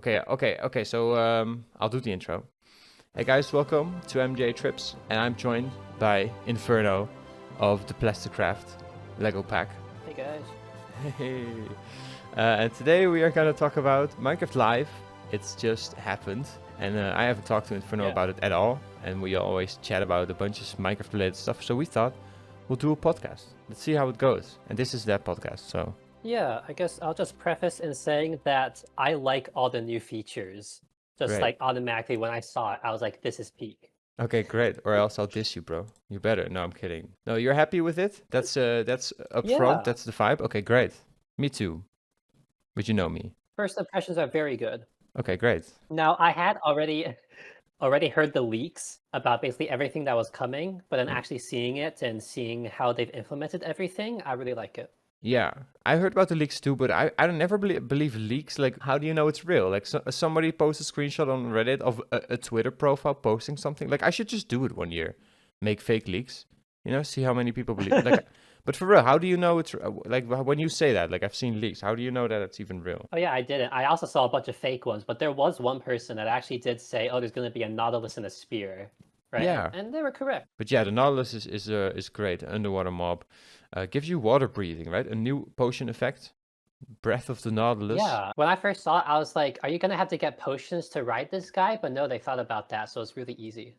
Okay. So I'll do the intro. Hey guys, welcome to MJ Trips, and I'm joined by Inferno of the Plasticraft Lego pack. Hey guys. Hey. And today we are gonna talk about Minecraft Live. It's just happened, and I haven't talked to Inferno about it at all. And we always chat about a bunch of Minecraft-related stuff. So we thought we'll do a podcast. Let's see how it goes. And this is that podcast. So Yeah, I guess I'll just preface in saying that I like all the new features. Just Great. like automatically when I saw it, I was like, this is peak. Okay, great. Or else I'll diss you, bro. You better. No, I'm kidding. No, you're happy with it? That's up Yeah. front. That's the vibe. Okay, great. Me too. But you know me. First impressions are very good. Okay, great. Now I had already heard the leaks about basically everything that was coming, but then actually seeing it and seeing how they've implemented everything, I really like it. Yeah, I heard about the leaks too, but I don't never believe leaks. Like, how do you know it's real? Like, somebody posts a screenshot on Reddit of a Twitter profile posting something. Like, I should just do it one year, make fake leaks. You know, see how many people believe. Like, but for real, how do you know it's like when you say that? Like, I've seen leaks. How do you know that it's even real? Oh yeah, I didn't. I also saw a bunch of fake ones, but there was one person that actually did say, "Oh, there's going to be a Nautilus and a spear," right? Yeah. And they were correct. But yeah, the Nautilus is great. Underwater mob. Gives you water breathing, right? A new potion effect. Breath of the Nautilus. Yeah. When I first saw it, I was like, are you going to have to get potions to ride this guy? But no, they thought about that, so it's really easy.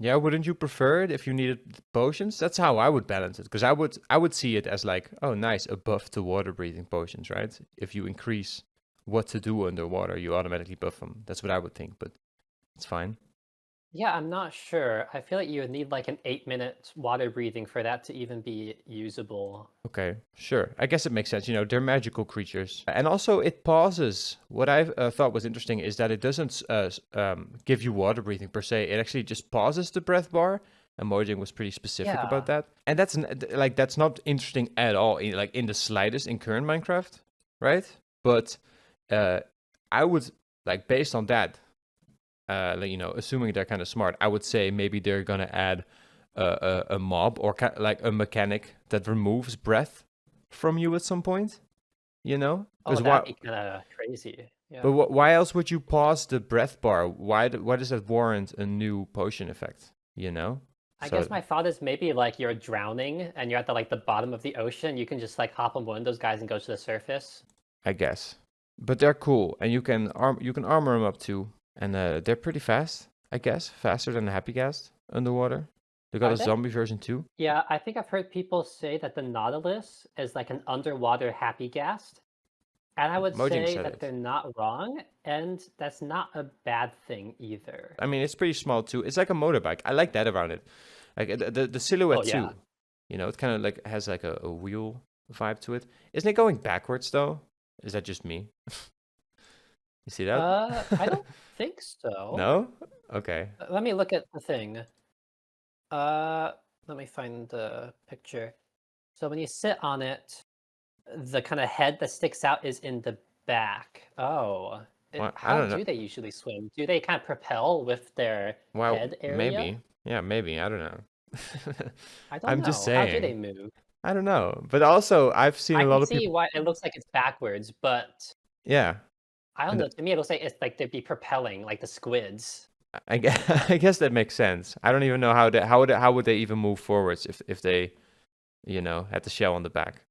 Yeah, wouldn't you prefer it if you needed potions? That's how I would balance it. Because I would see it as like, oh, nice, a buff to water breathing potions, right? If you increase what to do underwater, you automatically buff them. That's what I would think, but it's fine. Yeah, I'm not sure. I feel like you would need like an 8-minute water breathing for that to even be usable. Okay, sure. I guess it makes sense. You know, they're magical creatures. And also, it pauses. What I thought was interesting is that it doesn't give you water breathing per se. It actually just pauses the breath bar. And Mojang was pretty specific about that. And that's not interesting at all, in the slightest in current Minecraft, right? But I would, based on that, assuming they're kind of smart, I would say maybe they're gonna add a mob or like a mechanic that removes breath from you at some point. You know? Oh, that'd be kind of crazy. Yeah. But why else would you pause the breath bar? Why does that warrant a new potion effect? You know? I guess my thought is maybe like you're drowning and you're at the bottom of the ocean. You can just like hop on one of those guys and go to the surface. I guess. But they're cool, and you can armor them up too. And they're pretty fast, I guess. Faster than the Happy Ghast underwater. They got a zombie version too. Yeah, I think I've heard people say that the Nautilus is like an underwater Happy Ghast. And I would say that they're not wrong, and that's not a bad thing either. I mean, it's pretty small too. It's like a motorbike. I like that around it. Like the silhouette too. You know, it kind of like has like a wheel vibe to it. Isn't it going backwards though? Is that just me? You see that? I don't think so. No? Okay. Let me look at the thing. Let me find the picture. So when you sit on it, the kind of head that sticks out is in the back. Oh. How do they usually swim? Do they kind of propel with their head area? Maybe. Yeah, maybe. I don't know. I don't know. I'm just saying. How do they move? I don't know. But also, I've seen a lot of people. I can see why it looks like it's backwards, but yeah. I don't know. To me, it looks like it's like they'd be propelling, like the squids. I guess that makes sense. I don't even know how would they even move forwards if they, had the shell on the back.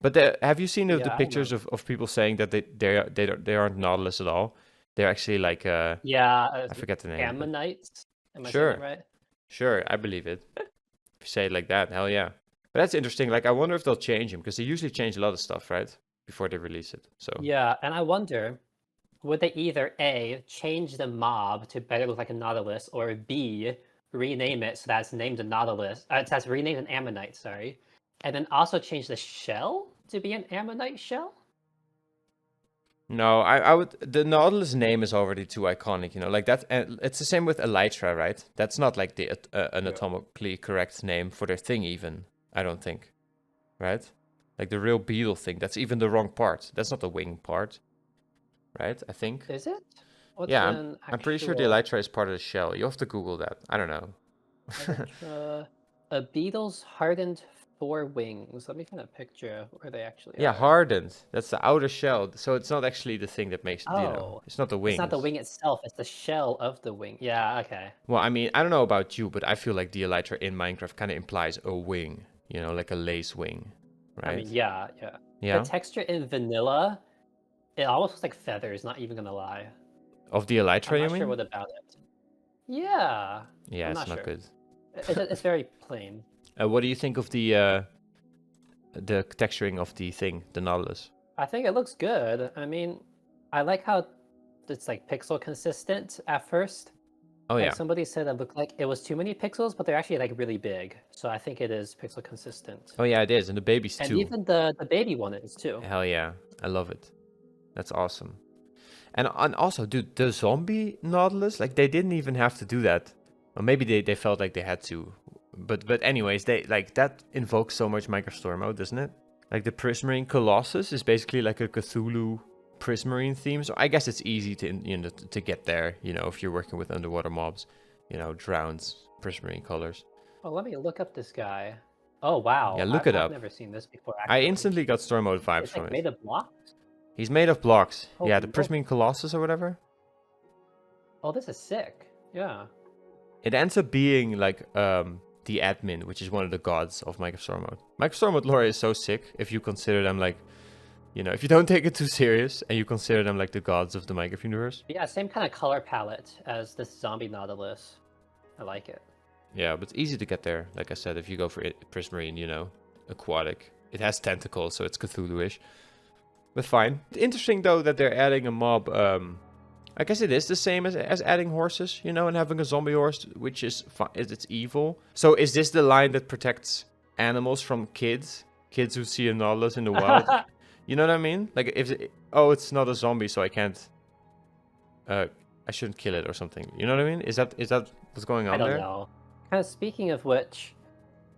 But have you seen the pictures of people saying that they aren't Nautilus at all? They're actually like I forget the name. Ammonites. Am I sure, saying that right? Sure, I believe it. If you say it like that, hell yeah. But that's interesting. Like, I wonder if they'll change him because they usually change a lot of stuff, right? Before they release it. So yeah, and I wonder, would they either A, change the mob to better look like a Nautilus, or B, rename it so that it's named a Nautilus, that's renamed an Ammonite, sorry, and then also change the shell to be an Ammonite shell? No, I would. The Nautilus name is already too iconic, like that. And it's the same with Elytra, right? That's not like the anatomically correct name for their thing, even. I don't think, right? Like the real beetle thing. That's even the wrong part. That's not the wing part, right? I think. Is it? I'm pretty sure the Elytra is part of the shell. You have to Google that. I don't know. Elytra, a beetle's hardened 4 wings. Let me find a picture where they actually Yeah, are. hardened. That's the outer shell. So it's not actually the thing that makes, Oh, it's not the it's not the wings. wing itself, it's the shell of the wing. Yeah, okay. Well, I mean, I don't know about you, but I feel like the elytra in Minecraft kind of implies a wing, like a lace wing, I right? mean, yeah, yeah. The Yeah, texture in vanilla, it almost looks like feathers, not even gonna lie. of the I'm elytra, you not sure mean? what about it. Yeah, Yeah, I'm it's not not sure. good. It's very plain. What do you think of the texturing of the thing, the Nautilus? I think it looks good. I mean, I like how it's like pixel consistent at first. Oh Like yeah, somebody said it looked like it was too many pixels, but they're actually like really big. So I think it is pixel consistent. oh yeah, it is, and the babies And too. even the baby one is too. Hell yeah, I love it. That's awesome. And also, dude, the zombie Nautilus, like they didn't even have to do that. Or maybe they felt like they had to. But anyways, they like that invokes so much Minecraft story mode, doesn't it? Like the Prismarine Colossus is basically like a Cthulhu Prismarine theme. So I guess it's easy to get there, if you're working with underwater mobs, drowned Prismarine colors. Oh, let me look up this guy. Oh wow, Yeah, look it I've up. never seen this before I actually. instantly got story mode vibes It's from like it. made of blocks. He's made of blocks. Yeah, the Holy moly. Prismarine Colossus or whatever. Oh, this is sick. Yeah. It ends up being like the admin, which is one of the gods of Minecraft Story Mode. Minecraft Story Mode lore is so sick if you consider them like, if you don't take it too serious and you consider them like the gods of the Minecraft universe. Yeah, same kind of color palette as this zombie Nautilus. I like it. Yeah, but it's easy to get there. Like I said, if you go for Prismarine, aquatic. It has tentacles, so it's Cthulhu-ish. But fine. Interesting though that they're adding a mob. I guess it is the same as adding horses, and having a zombie horse, which is it's evil. So is this the line that protects animals from kids? Kids who see a Nautilus in the wild? You know what I mean? Like it's not a zombie, so I can't. I shouldn't kill it or something. You know what I mean? Is that what's going on I don't there? know. Kind of speaking of which,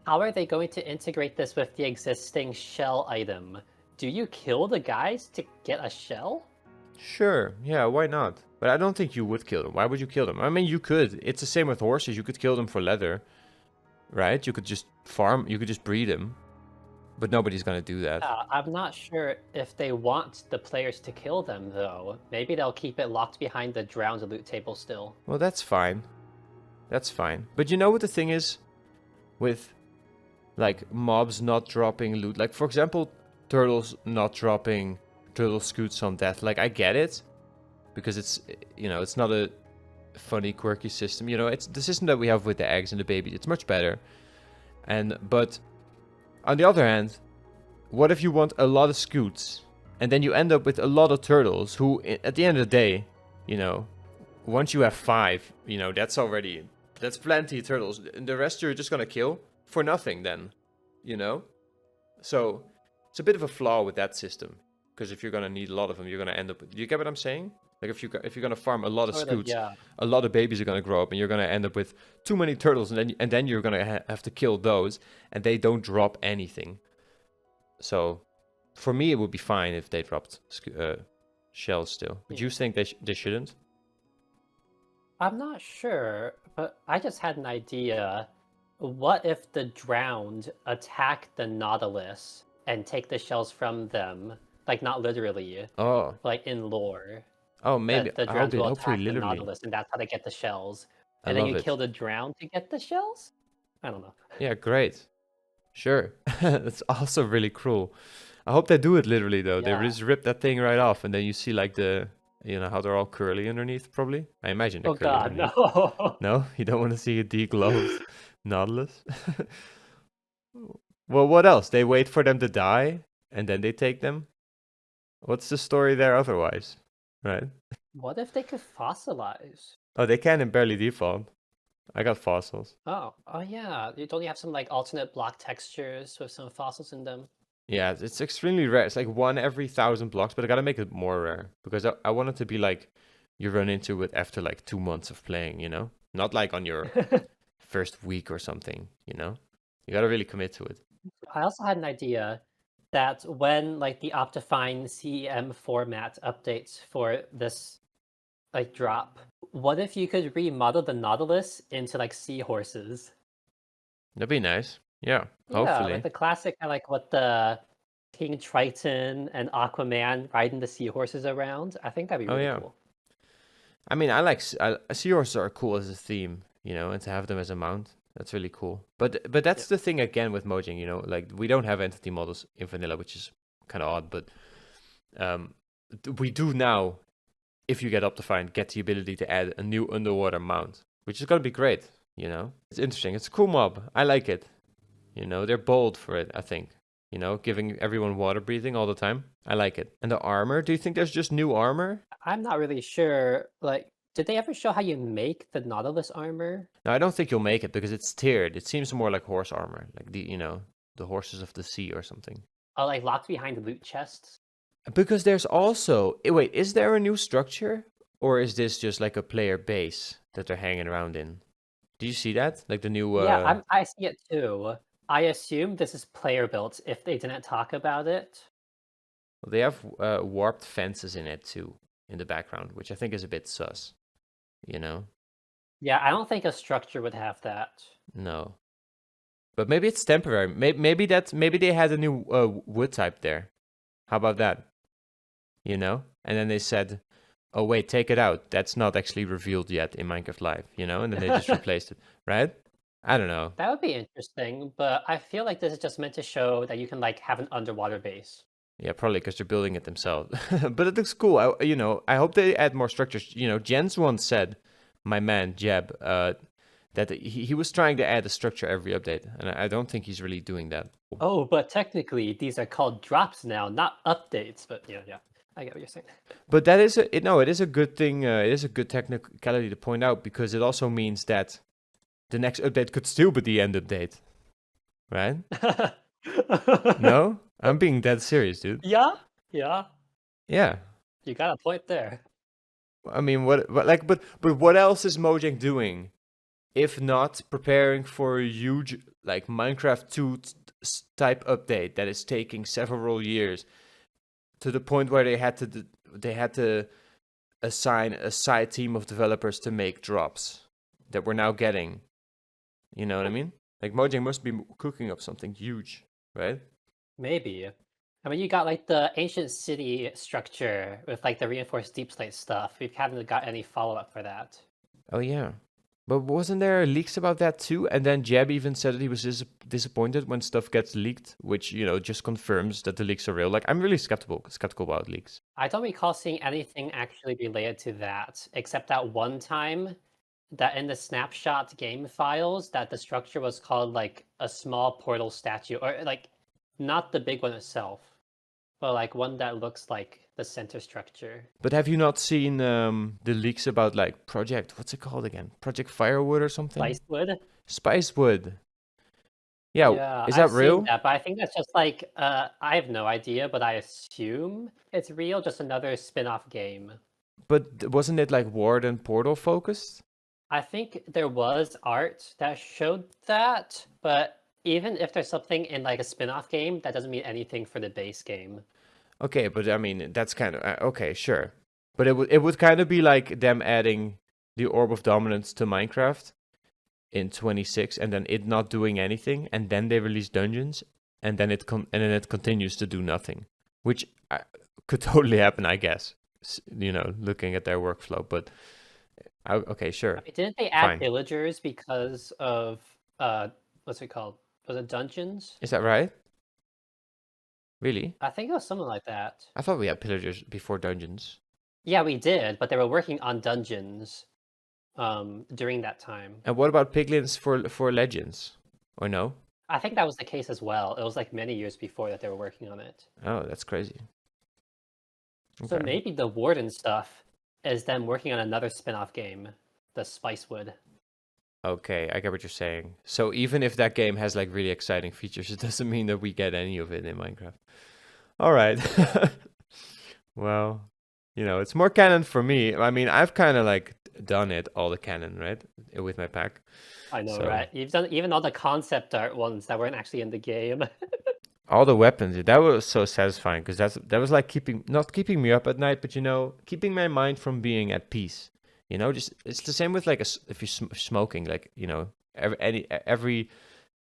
how are they going to integrate this with the existing shell item? Do you kill the guys to get a shell? Sure, yeah, why not? But I don't think you would kill them. Why would you kill them? I mean, you could. It's the same with horses. You could kill them for leather, right? You could just farm. You could just breed them. But nobody's gonna do that. I'm not sure if they want the players to kill them, though. Maybe they'll keep it locked behind the drowned loot table still. Well, that's fine. That's fine. But you know what the thing is with, like, mobs not dropping loot? Like, for example, turtles not dropping turtle scoots on death. Like, I get it. Because it's, it's not a funny, quirky system. It's the system that we have with the eggs and the baby. It's much better. But on the other hand, what if you want a lot of scoots and then you end up with a lot of turtles who, at the end of the day, once you have 5, that's plenty of turtles. And the rest you're just gonna kill for nothing then, So it's a bit of a flaw with that system. Because if you're gonna need a lot of them, you're gonna end up with, do you get what I'm saying? Like if you're gonna farm a lot of scoots, yeah. a lot of babies are gonna grow up, and you're gonna end up with too many turtles, and then you're gonna have to kill those, and they don't drop anything. So, for me, it would be fine if they dropped shells still. But you think they shouldn't? I'm not sure, but I just had an idea. What if the drowned attack the Nautilus and take the shells from them? Like, not literally, Oh, like in lore. oh, maybe. The drowned will Hopefully, attack the literally. Nautilus, and that's how they get the shells. I And then love you it. kill the drowned to get the shells? I don't know. Yeah, great. Sure. That's also really cruel. I hope they do it literally though. They Yeah. just rip that thing right off, and then you see like how they're all curly underneath. Probably. I imagine they're Oh curly god, underneath. no. No, you don't want to see a degloved Nautilus. Well, what else? They wait for them to die, and then they take them. What's the story there otherwise? Right? What if they could fossilize? Oh, they can in barely default. I got fossils. Oh yeah. Don't you have some like alternate block textures with some fossils in them? Yeah, it's extremely rare. It's like 1 every 1,000 blocks, but I gotta make it more rare because I want it to be like you run into it after like 2 months of playing, Not like on your first week or something, You gotta really commit to it. I also had an idea that when like the Optifine CEM format updates for this like drop, what if you could remodel the Nautilus into like seahorses? That'd be nice. Yeah, Yeah, like hopefully. the classic, like what the King Triton and Aquaman riding the seahorses around. I think that'd be Oh really yeah. cool. I mean, seahorses are cool as a theme, you know, and to have them as a mount, that's really cool. But Yeah. that's the thing again with Mojang, you know, like we don't have entity models in vanilla, which is kind of odd, but um, we do now. If you get Optifine, get the ability to add a new underwater mount, which is gonna be great. You know, it's interesting. It's a cool mob. I like it. You know, they're bold for it. I think. You know, giving everyone water breathing all the time. I like it. And the armor. Do you think there's just new armor? I'm not really sure. Like, did they ever show how you make the Nautilus armor? No, I don't think you'll make it because it's tiered. It seems more like horse armor, like the horses of the sea or something. Oh, like locked behind loot chests? Because there's also wait, is there a new structure or is this just like a player base that they're hanging around in? Do you see that? Like the new Yeah, I see it too. I assume this is player built if they didn't talk about it. they have warped fences in it too in the background, which I think is a bit sus. You know? Yeah, I don't think a structure would have that. No. But maybe it's temporary. Maybe they had a new wood type there. How about that? You know? And then they said, "Oh wait, take it out. That's not actually revealed yet in Minecraft Live." You know? And then they just replaced it, right? I don't know. That would be interesting, but I feel like this is just meant to show that you can like have an underwater base. Yeah, probably because they're building it themselves. But it looks cool. I hope they add more structures. You know, Jens once said, my man Jeb, that he was trying to add a structure every update, and I don't think he's really doing that. Oh, but technically these are called drops now, not updates. But yeah, I get what you're saying. But that is it is a good thing. It is a good technicality to point out because it also means that the next update could still be the end update, right? No, I'm being dead serious, dude. Yeah, yeah. Yeah. You got a point there. I mean, but what else is Mojang doing? If not preparing for a huge like Minecraft 2 type update that is taking several years to the point where they had to assign a side team of developers to make drops that we're now getting. You know what I mean? Like Mojang must be cooking up something huge, right? Maybe. I mean, you got like the ancient city structure with like the reinforced deep slate stuff. We haven't got any follow up for that. Oh yeah. But wasn't there leaks about that too? And then Jeb even said that he was disappointed when stuff gets leaked, which, you know, just confirms that the leaks are real. Like, I'm really skeptical about leaks. I don't recall seeing anything actually related to that, except that one time that in the snapshot game files that the structure was called like a small portal statue, or like not the big one itself, but like one that looks like the center structure. But have you not seen the leaks about like what's it called again? Project Firewood or something? Spicewood? Spicewood. Yeah, Yeah, is I've that seen real? that, but I think that's just like I have no idea, but I assume it's real, just another spin-off game. But wasn't it like Warden Portal focused? I think there was art that showed that, but even if there's something in like a spin-off game, that doesn't mean anything for the base game. Okay, but I mean that's kind of okay, sure. But it would kind of be like them adding the Orb of Dominance to Minecraft in 26 and then it not doing anything and then they release dungeons and then it continues to do nothing, which could totally happen, I guess. You know, looking at their workflow, but okay, sure. I mean, didn't they add Fine. villagers because of what's it called? Was it dungeons? Is that right? Really? I think it was something like that. I thought we had pillagers before dungeons. Yeah, we did, but they were working on dungeons during that time. And what about piglins for legends? Or no? I think that was the case as well. It was like many years before that they were working on it. Oh, that's crazy. So Okay. maybe the Warden stuff is them working on another spin-off game, the Spicewood. Okay, I get what you're saying. So even if that game has like really exciting features, it doesn't mean that we get any of it in Minecraft. All right. Well, you know, it's more canon for me. I mean, I've kind of like done it, all the canon, right? With my pack. I know, So- right? You've done even all the concept art ones that weren't actually in the game. All the weapons, that was so satisfying because that was like not keeping me up at night, but you know, keeping my mind from being at peace. You know, just it's the same with like if you're smoking, like you know, every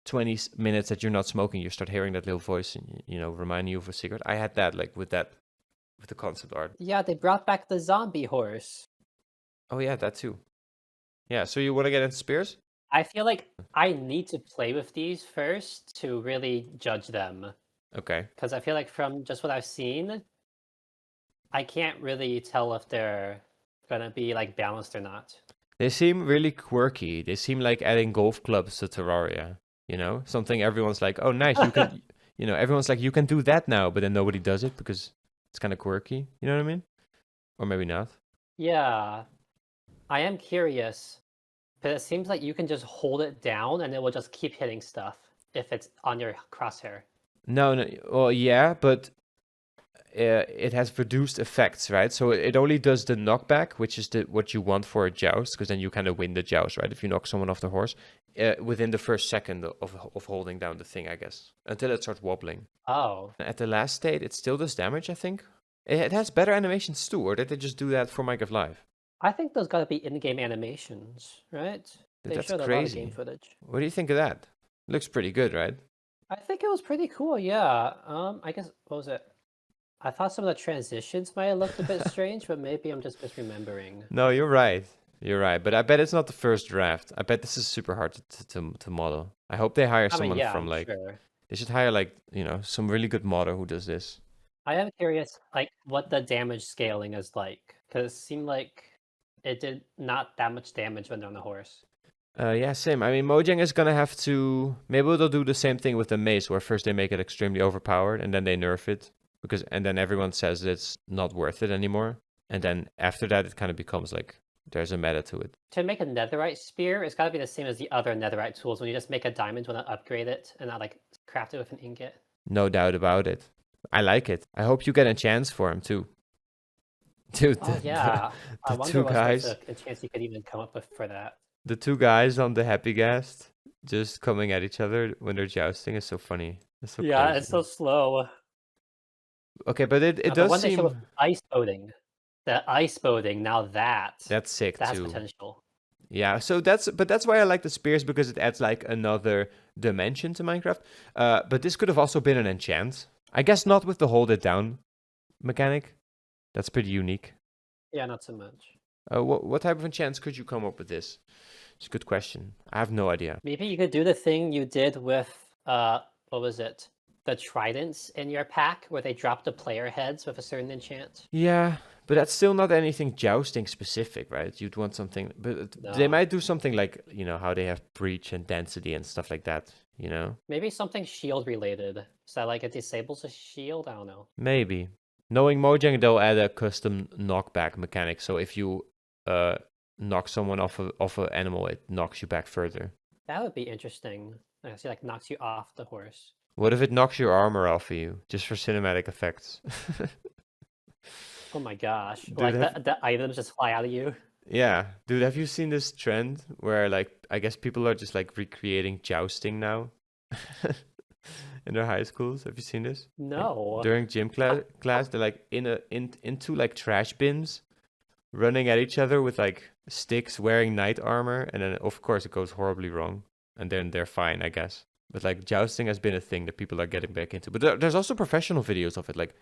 20 minutes that you're not smoking, you start hearing that little voice, and reminding you of a cigarette. I had that like with the concept art. Yeah, they brought back the zombie horse. Oh yeah, that too. Yeah, so you want to get into spears? I feel like I need to play with these first to really judge them. Okay. Because I feel like from just what I've seen, I can't really tell if they're gonna be like balanced or not. They seem really quirky. They seem like adding golf clubs to Terraria. Something everyone's like, oh, nice. You can, everyone's like, you can do that now, but then nobody does it because it's kind of quirky. You know what I mean? Or maybe not. Yeah, I am curious, but it seems like you can just hold it down and it will just keep hitting stuff if it's on your crosshair. No. Well, yeah, but it has reduced effects, right? So it only does the knockback, which is what you want for a joust, because then you kind of win the joust, right? If you knock someone off the horse, within the first second of holding down the thing, I guess, until it starts wobbling. Oh. At the last state, it still does damage, I think. It has better animations too, or did they just do that for Minecraft Live? I think those gotta be in-game animations, right? Dude, They that's showed a lot of crazy. game footage. What do you think of that? Looks pretty good, right? I think it was pretty cool, yeah. I guess, what was it? I thought some of the transitions might have looked a bit strange, but maybe I'm just misremembering. No, you're right. You're right. But I bet it's not the first draft. I bet this is super hard to model. I hope they hire someone yeah, from I'm like... sure. They should hire like, some really good modder who does this. I am curious, like, what the damage scaling is like, because it seemed like it did not that much damage when they're on the horse. Yeah, same. I mean, Mojang is gonna have to... Maybe they'll do the same thing with the mace, where first they make it extremely overpowered, and then they nerf it. And then everyone says it's not worth it anymore. And then after that, it kind of becomes like, there's a meta to it. To make a netherite spear, it's gotta be the same as the other netherite tools, when you just make a diamond, when I upgrade it, and not, like, craft it with an ingot. No doubt about it. I like it. I hope you get a chance for him too. Dude, Oh, yeah. I the wonder two what's guys... a chance you could even come up with for that. The two guys on the Happy Ghast just coming at each other when they're jousting is so funny. It's so Yeah, crazy. it's so slow. Okay, but it The does one they showed with seem... ice boating. The ice boating, now That's sick that's too. potential. Yeah, so that's why I like the spears, because it adds like another dimension to Minecraft. But this could have also been an enchant. I guess not with the hold it down mechanic. That's pretty unique. Yeah, not so much. What type of enchants could you come up with this? It's a good question. I have no idea. Maybe you could do the thing you did with what was it? The tridents in your pack, where they drop the player heads with a certain enchant. Yeah, but that's still not anything jousting specific, right? You'd want something, but they No. might do something like, how they have breach and density and stuff like that, Maybe something shield related. So like it disables a shield? I don't know. Maybe. Knowing Mojang, they'll add a custom knockback mechanic. So if you knock someone off an animal, it knocks you back further. That would be interesting. I see, like, knocks you off the horse. What if it knocks your armor off of you, just for cinematic effects? Oh my gosh. Dude, Like the items just fly out of you. Yeah, dude, have you seen this trend where like I guess people are just like recreating jousting now in their high schools? Have you seen this? No. During gym class, they're like into like trash bins, running at each other with like sticks, wearing knight armor, and then of course it goes horribly wrong, and then they're fine, I guess. But like jousting has been a thing that people are getting back into. But there's also professional videos of it, like,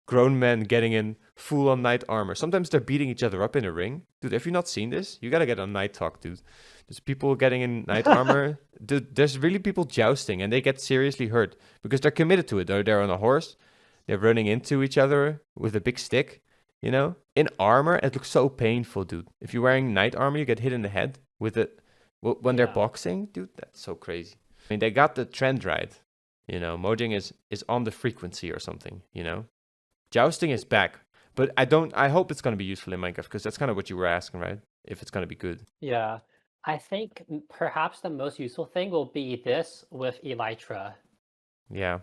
grown men getting in full-on knight armor. Sometimes they're beating each other up in a ring. Dude, have you not seen this? You gotta get on Night Talk, dude. There's people getting in knight armor. Dude, there's really people jousting, and they get seriously hurt because they're committed to it. They're on a horse. They're running into each other with a big stick, In armor, it looks so painful, dude. If you're wearing knight armor, you get hit in the head with it. When they're boxing, dude, that's so crazy. I mean, they got the trend right. Mojang is on the frequency or something, Jousting is back, but I hope it's going to be useful in Minecraft, because that's kind of what you were asking, right? If it's going to be good. Yeah. I think perhaps the most useful thing will be this with Elytra. Yeah.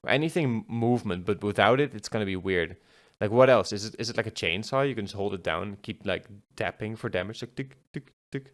Anything movement, but without it, it's going to be weird. Like, what else? Is it like a chainsaw? You can just hold it down and keep, like, tapping for damage, like, tick, tick, tick,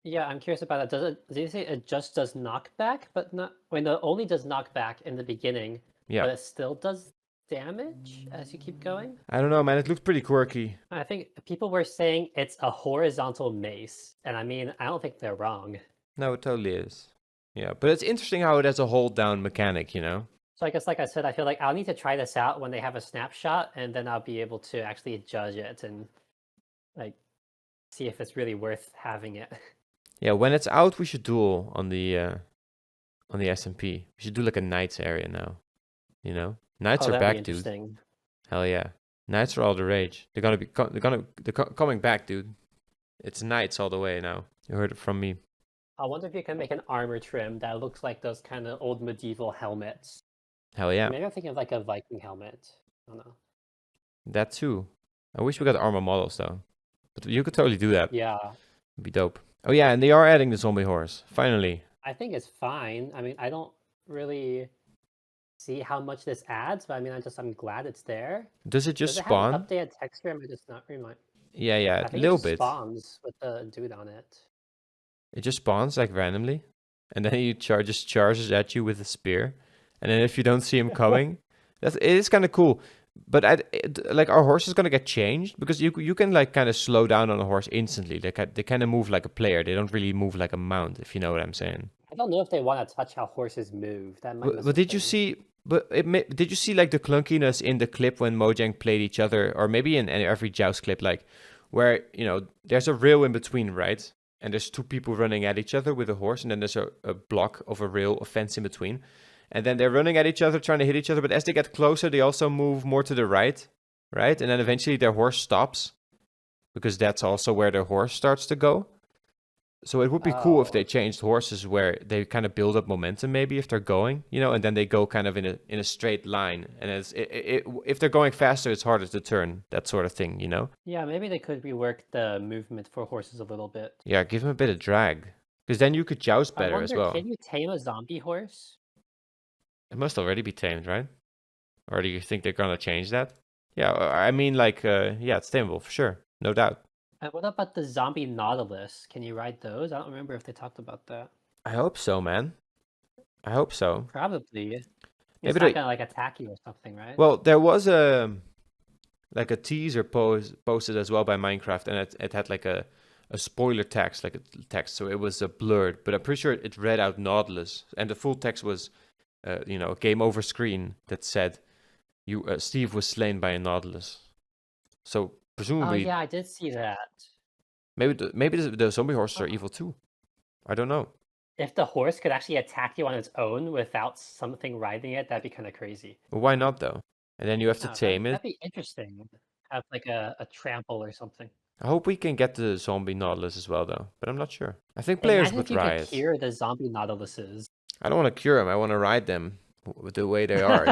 Yeah, I'm curious about that. Did you say it just does knockback, but not... Wait, no, it only does knockback in the beginning, Yeah. but it still does damage as you keep going? I don't know, man. It looks pretty quirky. I think people were saying it's a horizontal mace, and I mean, I don't think they're wrong. No, it totally is. Yeah, but it's interesting how it has a hold down mechanic, you know? So I guess, like I said, I feel like I'll need to try this out when they have a snapshot, and then I'll be able to actually judge it and like see if it's really worth having it. Yeah, when it's out, we should duel on the SMP. We should do like a Knights area now, you know? Knights Oh, are that'd be back, dude. interesting. Hell yeah. Knights are all the rage. They're gonna be coming back, dude. It's Knights all the way now. You heard it from me. I wonder if you can make an armor trim that looks like those kind of old medieval helmets. Hell yeah. Maybe I'm thinking of like a Viking helmet. I don't know. That too. I wish we got armor models though. But you could totally do that. Yeah, It'd be dope. Oh yeah, and they are adding the zombie horse. Finally. I think it's fine. I mean, I don't really see how much this adds, but I mean, I'm glad it's there. Does it just Does it have an spawn? updated texture? Am I just not remind? Yeah, yeah, I a think it little just bit. spawns with the dude on it. It just spawns like randomly. And then he just charges at you with a spear. And then if you don't see him coming, it is kind of cool. But like our horse is gonna get changed because you can like kind of slow down on a horse instantly. They kind of move like a player. They don't really move like a mount, if you know what I'm saying. I don't know if they want to touch how horses move. That might miss But a did you thing. see? Did you see like the clunkiness in the clip when Mojang played each other, or maybe in every joust clip, like where there's a rail in between, right? And there's two people running at each other with a horse, and then there's a block of a rail, a fence in between. And then they're running at each other, trying to hit each other. But as they get closer, they also move more to the right, right? And then eventually their horse stops because that's also where their horse starts to go. So it would be cool if they Oh, changed horses where they kind of build up momentum, maybe if they're going, and then they go kind of in a straight line. And if they're going faster, it's harder to turn, that sort of thing, yeah, maybe they could rework the movement for horses a little bit. Yeah, give them a bit of drag, because then you could joust I better as wonder, well. can you tame a zombie horse? It must already be tamed, right? Or do you think they're gonna change that? Yeah, I mean, like, yeah, it's tameable for sure, no doubt. And what about the zombie Nautilus? Can you ride those? I don't remember if they talked about that. I hope so, man. I hope so. Probably. It's Maybe not they. gonna like attack you or something, right? Well, there was a teaser posted as well by Minecraft, and it had like a spoiler text, like a text, so it was blurred. But I'm pretty sure it read out Nautilus, and the full text was, a game over screen that said, "You Steve was slain by a Nautilus." So Oh presumably, yeah, I did see that. maybe the zombie horses are Oh. evil too. I don't know. If the horse could actually attack you on its own without something riding it, that'd be kind of crazy. But why not though? And then you have to Oh, that, tame it. that'd be interesting. Have like a trample or something. I hope we can get the zombie Nautilus as well though, but I'm not sure. I think players Imagine would if you could riot. cure the zombie Nautiluses. I don't want to cure them. I want to ride them the way they are.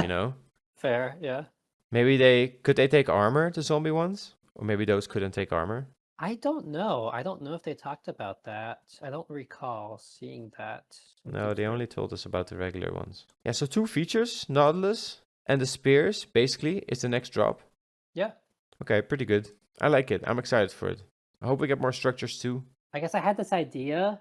Fair, yeah. Maybe could they take armor, the zombie ones? Or maybe those couldn't take armor? I don't know. I don't know if they talked about that. I don't recall seeing that. No, they only told us about the regular ones. Yeah, so 2 features, Nautilus and the spears, basically, is the next drop. Yeah. Okay, pretty good. I like it. I'm excited for it. I hope we get more structures too. I guess I had this idea.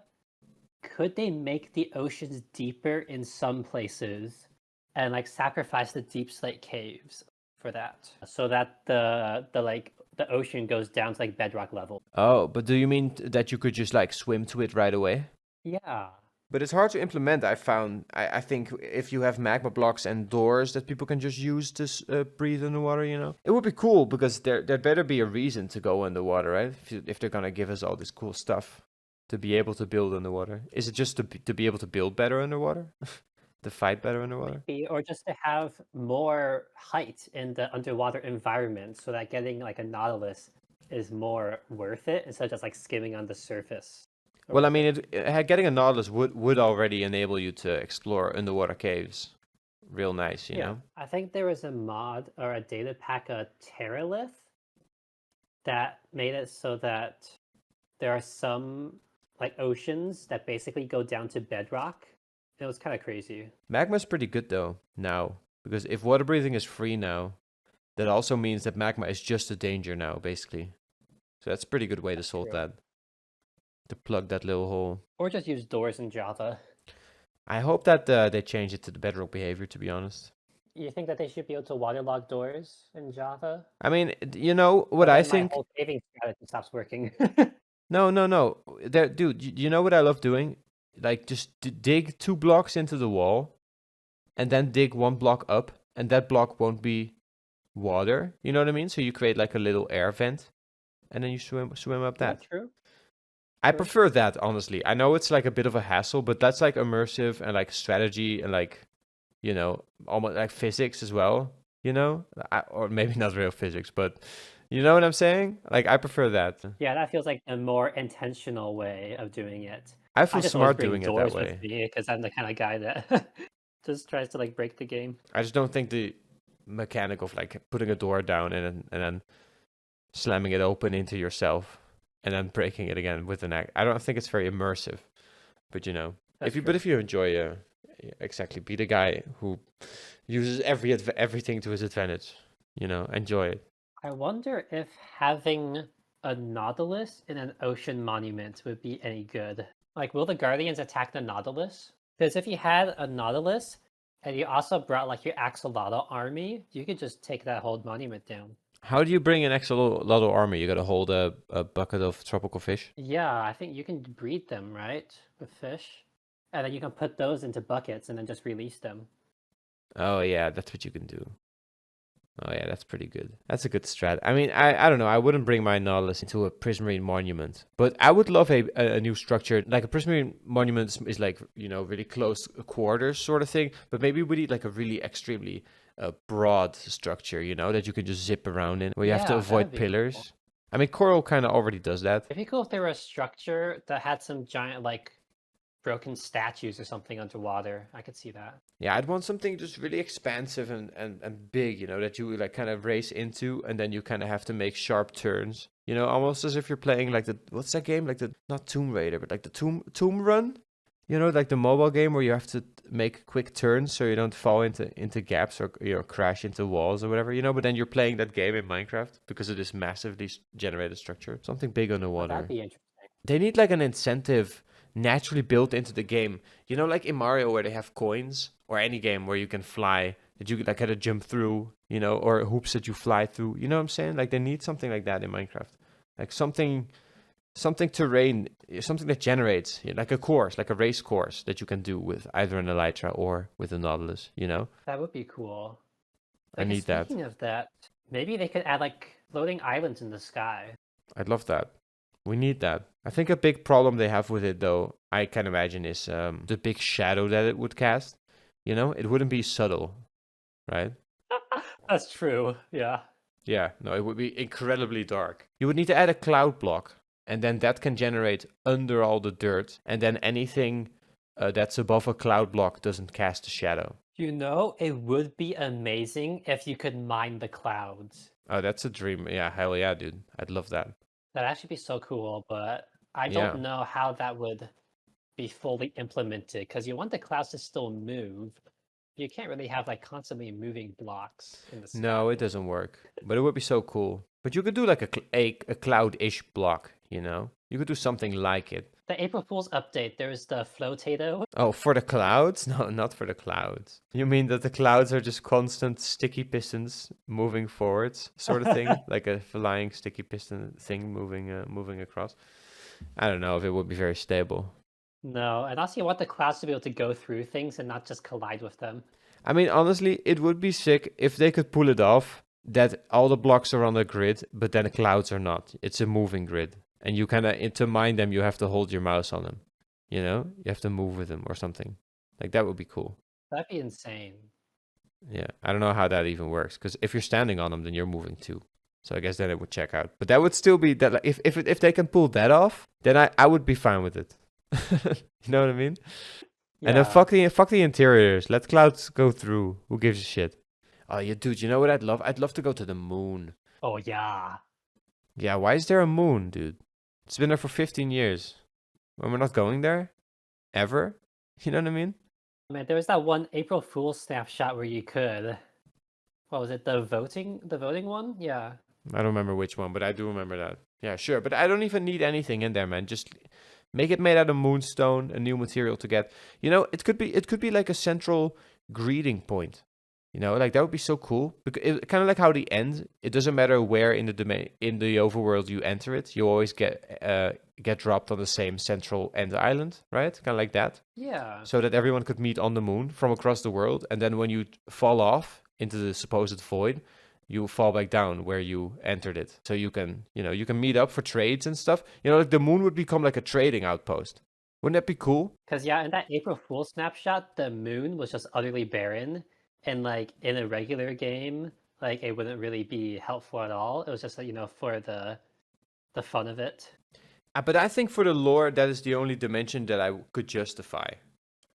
Could they make the oceans deeper in some places and like sacrifice the deep slate caves for that? So that the ocean goes down to like bedrock level. Oh, but do you mean that you could just like swim to it right away? Yeah. But it's hard to implement, I found. I think if you have magma blocks and doors that people can just use to breathe underwater. It would be cool because there better be a reason to go underwater, right? If they're gonna give us all this cool stuff to be able to build underwater. Is it just to be able to build better underwater? To fight better underwater? Maybe, or just to have more height in the underwater environment so that getting like a Nautilus is more worth it instead of just like skimming on the surface. Well, I mean, getting a Nautilus would already enable you to explore underwater caves. Real nice, you know? I think there was a mod or a data pack, a Terralith, that made it so that there are some like oceans that basically go down to bedrock. It was kind of crazy. Magma's pretty good though, now. Because if water breathing is free now, that also means that magma is just a danger now, basically. So that's a pretty good way to solve that. To plug that little hole. Or just use doors in Java. I hope that they change it to the bedrock behavior, to be honest. You think that they should be able to waterlog doors in Java? I mean, you know what I think? My whole caving strategy stops working. No. Dude, you know what I love doing? like just dig 2 blocks into the wall, and then dig 1 block up, and that block won't be water. You know what I mean? So you create like a little air vent, and then you swim up that. That's true. I True. prefer that, honestly. I know it's like a bit of a hassle, but that's like immersive and like strategy and like, you know, almost like physics as well, you know? Or maybe not real physics, but you know what I'm saying? Like, I prefer that. Yeah, that feels like a more intentional way of doing it. I I feel just always smart bring doing it that doors with way. me because I'm the kind of guy that just tries to like break the game. I just don't think the mechanic of like putting a door down and then slamming it open into yourself and then breaking it again with an axe. I don't think it's very immersive. But you know, That's if you enjoy exactly, be the guy who uses everything to his advantage. You know, enjoy it. I wonder if having a Nautilus in an ocean monument would be any good. Like, will the Guardians attack the Nautilus? Because if you had a Nautilus and you also brought like your Axolotl army, you could just take that whole monument down. How do you bring an axolotl army? You gotta hold a bucket of tropical fish. Yeah, I think you can breed them, right? With fish. And then you can put those into buckets and then just release them. Oh yeah, that's what you can do. Oh yeah, that's pretty good. That's a good strat. I mean, I don't know. I wouldn't bring my Nautilus into a prismarine monument, but I would love a new structure. Like a prismarine monument is like, you know, really close quarters sort of thing. But maybe we need like a really extremely broad structure, you know, that you can just zip around in, where you have to Yeah, avoid that'd be pillars. cool. I mean, Coral kind of already does that. It'd be cool if there were a structure that had some giant like broken statues or something underwater. I could see that. Yeah, I'd want something just really expansive and big, you know, that you like kind of race into, and then you kind of have to make sharp turns. You know, almost as if you're playing like what's that game? Like the, not Tomb Raider, but like the Tomb Run. You know, like the mobile game where you have to make quick turns so you don't fall into gaps or, you know, crash into walls or whatever, you know, but then you're playing that game in Minecraft because of this massively generated structure. Something big Oh, underwater. that'd be interesting. They need like an incentive naturally built into the game. You know, like in Mario where they have coins, or any game where you can fly, that you like gotta jump through, you know, or hoops that you fly through. You know what I'm saying? Like they need something like that in Minecraft. Like something terrain, something that generates, you know, like a course, like a race course that you can do with either an Elytra or with a Nautilus, you know? That would be cool. I Like, need that. speaking of that, maybe they could add like floating islands in the sky. I'd love that. We need that. I think a big problem they have with it, though, I can imagine, is the big shadow that it would cast. You know, it wouldn't be subtle, right? That's true. Yeah. Yeah, no, it would be incredibly dark. You would need to add a cloud block, and then that can generate under all the dirt, and then anything that's above a cloud block doesn't cast a shadow. You know, it would be amazing if you could mine the clouds. Oh, that's a dream. Yeah, hell yeah, dude. I'd love that. That'd actually be so cool, but I Yeah. don't know how that would be fully implemented because you want the clouds to still move. You can't really have like constantly moving blocks in the sky. No, it doesn't work. But it would be so cool. But you could do like a cloud-ish block, you know? You could do something like it. The April Fool's update, there's the flotato. Oh, for the clouds? No, not for the clouds. You mean that the clouds are just constant sticky pistons moving forwards, sort of thing? Like a flying sticky piston thing moving across? I don't know if it would be very stable. No, and also you want the clouds to be able to go through things and not just collide with them. I mean, honestly, it would be sick if they could pull it off, that all the blocks are on the grid, but then the clouds are not. It's a moving grid. And you kind of, to mine them, you have to hold your mouse on them. You know? You have to move with them or something. Like, that would be cool. That'd be insane. Yeah, I don't know how that even works, because if you're standing on them, then you're moving too. So I guess then it would check out. But that would still be, that. Like, if they can pull that off, then I would be fine with it. You know what I mean? Yeah. And then fuck the interiors. Let clouds go through. Who gives a shit? Oh, yeah, dude, you know what I'd love? I'd love to go to the moon. Oh, yeah. Yeah, why is there a moon, dude? It's been there for 15 years. When we're not going there? Ever? You know what I mean? Man, there was that one April Fool's snapshot where you could. What was it? The voting one? Yeah. I don't remember which one, but I do remember that. Yeah, sure. But I don't even need anything in there, man. Just make it made out of moonstone, a new material to get. You know, it could be like a central greeting point. You know, like that would be so cool. Because it, kind of like how the end, it doesn't matter where in the domain in the overworld you enter it, you always get dropped on the same central end island, right? Kind of like that. Yeah. So that everyone could meet on the moon from across the world, and then when you fall off into the supposed void, you fall back down where you entered it. So you can, you know, you can meet up for trades and stuff. You know, like the moon would become like a trading outpost. Wouldn't that be cool? Because yeah, in that April Fool snapshot, the moon was just utterly barren, and like in a regular game, like it wouldn't really be helpful at all. It was just like, for the fun of it. But I think for the lore, that is the only dimension that I could justify.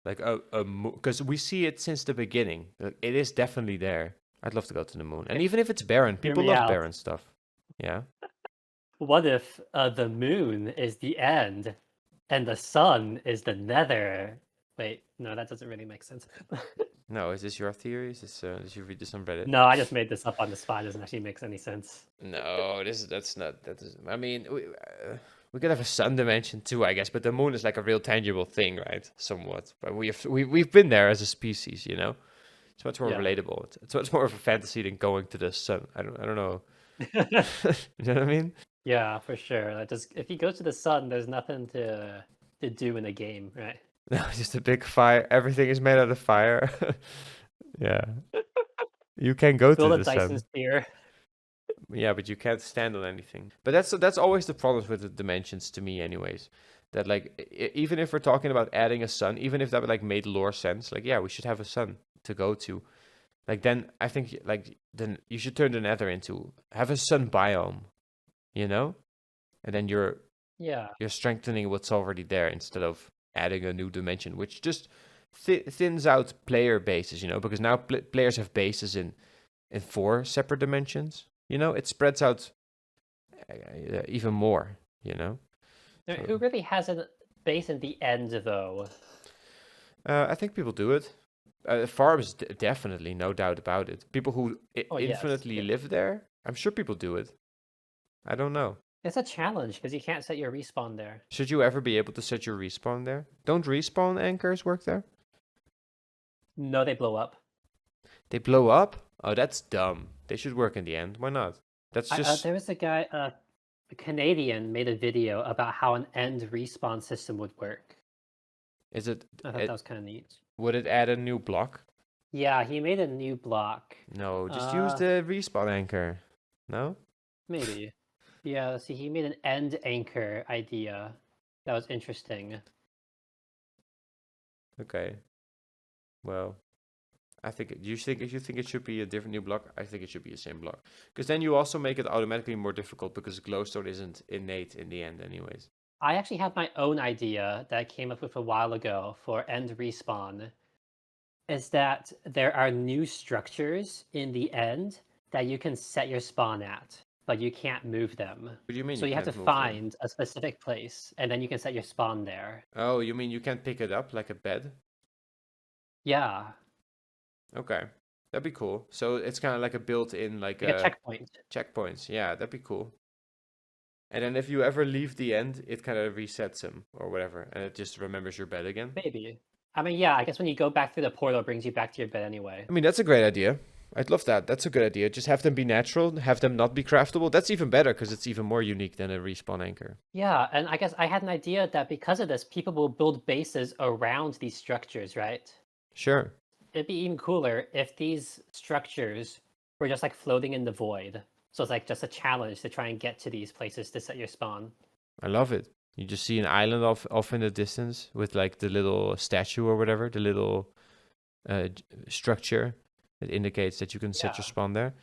Like because we see it since the beginning. Like, it is definitely there. I'd love to go to the moon, and even if it's barren, Hear people me love out. barren stuff. Yeah. What if the moon is the end and the sun is the nether? Wait, no, that doesn't really make sense. No, is this your theory? Is this did you read this on Reddit? No, I just made this up on the spot. It doesn't actually make any sense. No, that's not. That is. I mean, we could have a sun dimension too, I guess. But the moon is like a real tangible thing, right? Somewhat. But we've been there as a species, you know. It's much more Yeah. relatable. It's much more of a fantasy than going to the sun. I don't know. You know what I mean? Yeah, for sure. Like just if you go to the sun, there's nothing to do in a game, right? No, just a big fire. Everything is made out of fire. Yeah. You can go to Build a the Dyson sun. sphere. Yeah, but you can't stand on anything. But that's always the problem with the dimensions to me, anyways. That like even if we're talking about adding a sun, even if that like made lore sense, like yeah, we should have a sun to go to. Like then I think like then you should turn the Nether into have a sun biome, you know, and then you're Yeah. strengthening what's already there instead of adding a new dimension, which just thins out player bases, you know, because now players have bases in 4 separate dimensions. You know, it spreads out even more, you know? Who really has a base in the end, though? I think people do it. Farms, definitely, no doubt about it. People who infinitely yes. live there, I'm sure people do it. I don't know. It's a challenge because you can't set your respawn there. Should you ever be able to set your respawn there? Don't respawn anchors work there? No, they blow up. They blow up? Oh, that's dumb. They should work in the end. Why not? That's just... there was a guy, a Canadian, made a video about how an end respawn system would work. Is it... I thought that was kind of neat. Would it add a new block? Yeah, he made a new block. No, just use the respawn anchor. No? Maybe. Yeah, see, he made an end anchor idea. That was interesting. Okay. Well, I think if you think it should be a different new block, I think it should be the same block. Because then you also make it automatically more difficult because glowstone isn't innate in the end anyways. I actually have my own idea that I came up with a while ago for end respawn. Is that there are new structures in the end that you can set your spawn at, but you can't move them. What do you mean? So you have to find a specific place, and then you can set your spawn there. Oh, you mean you can't pick it up like a bed? Yeah. Okay, that'd be cool. So it's kind of like a built-in like a checkpoint. Checkpoints, yeah, that'd be cool. And then if you ever leave the end, it kind of resets him or whatever, and it just remembers your bed again. Maybe. I mean, yeah, I guess when you go back through the portal, it brings you back to your bed anyway. I mean, that's a great idea. I'd love that. That's a good idea. Just have them be natural, have them not be craftable. That's even better because it's even more unique than a respawn anchor. Yeah, and I guess I had an idea that because of this, people will build bases around these structures, right? Sure. It'd be even cooler if these structures were just like floating in the void. So it's like just a challenge to try and get to these places to set your spawn. I love it. You just see an island off in the distance with like the little statue or whatever, the little structure that indicates that you can set your spawn there.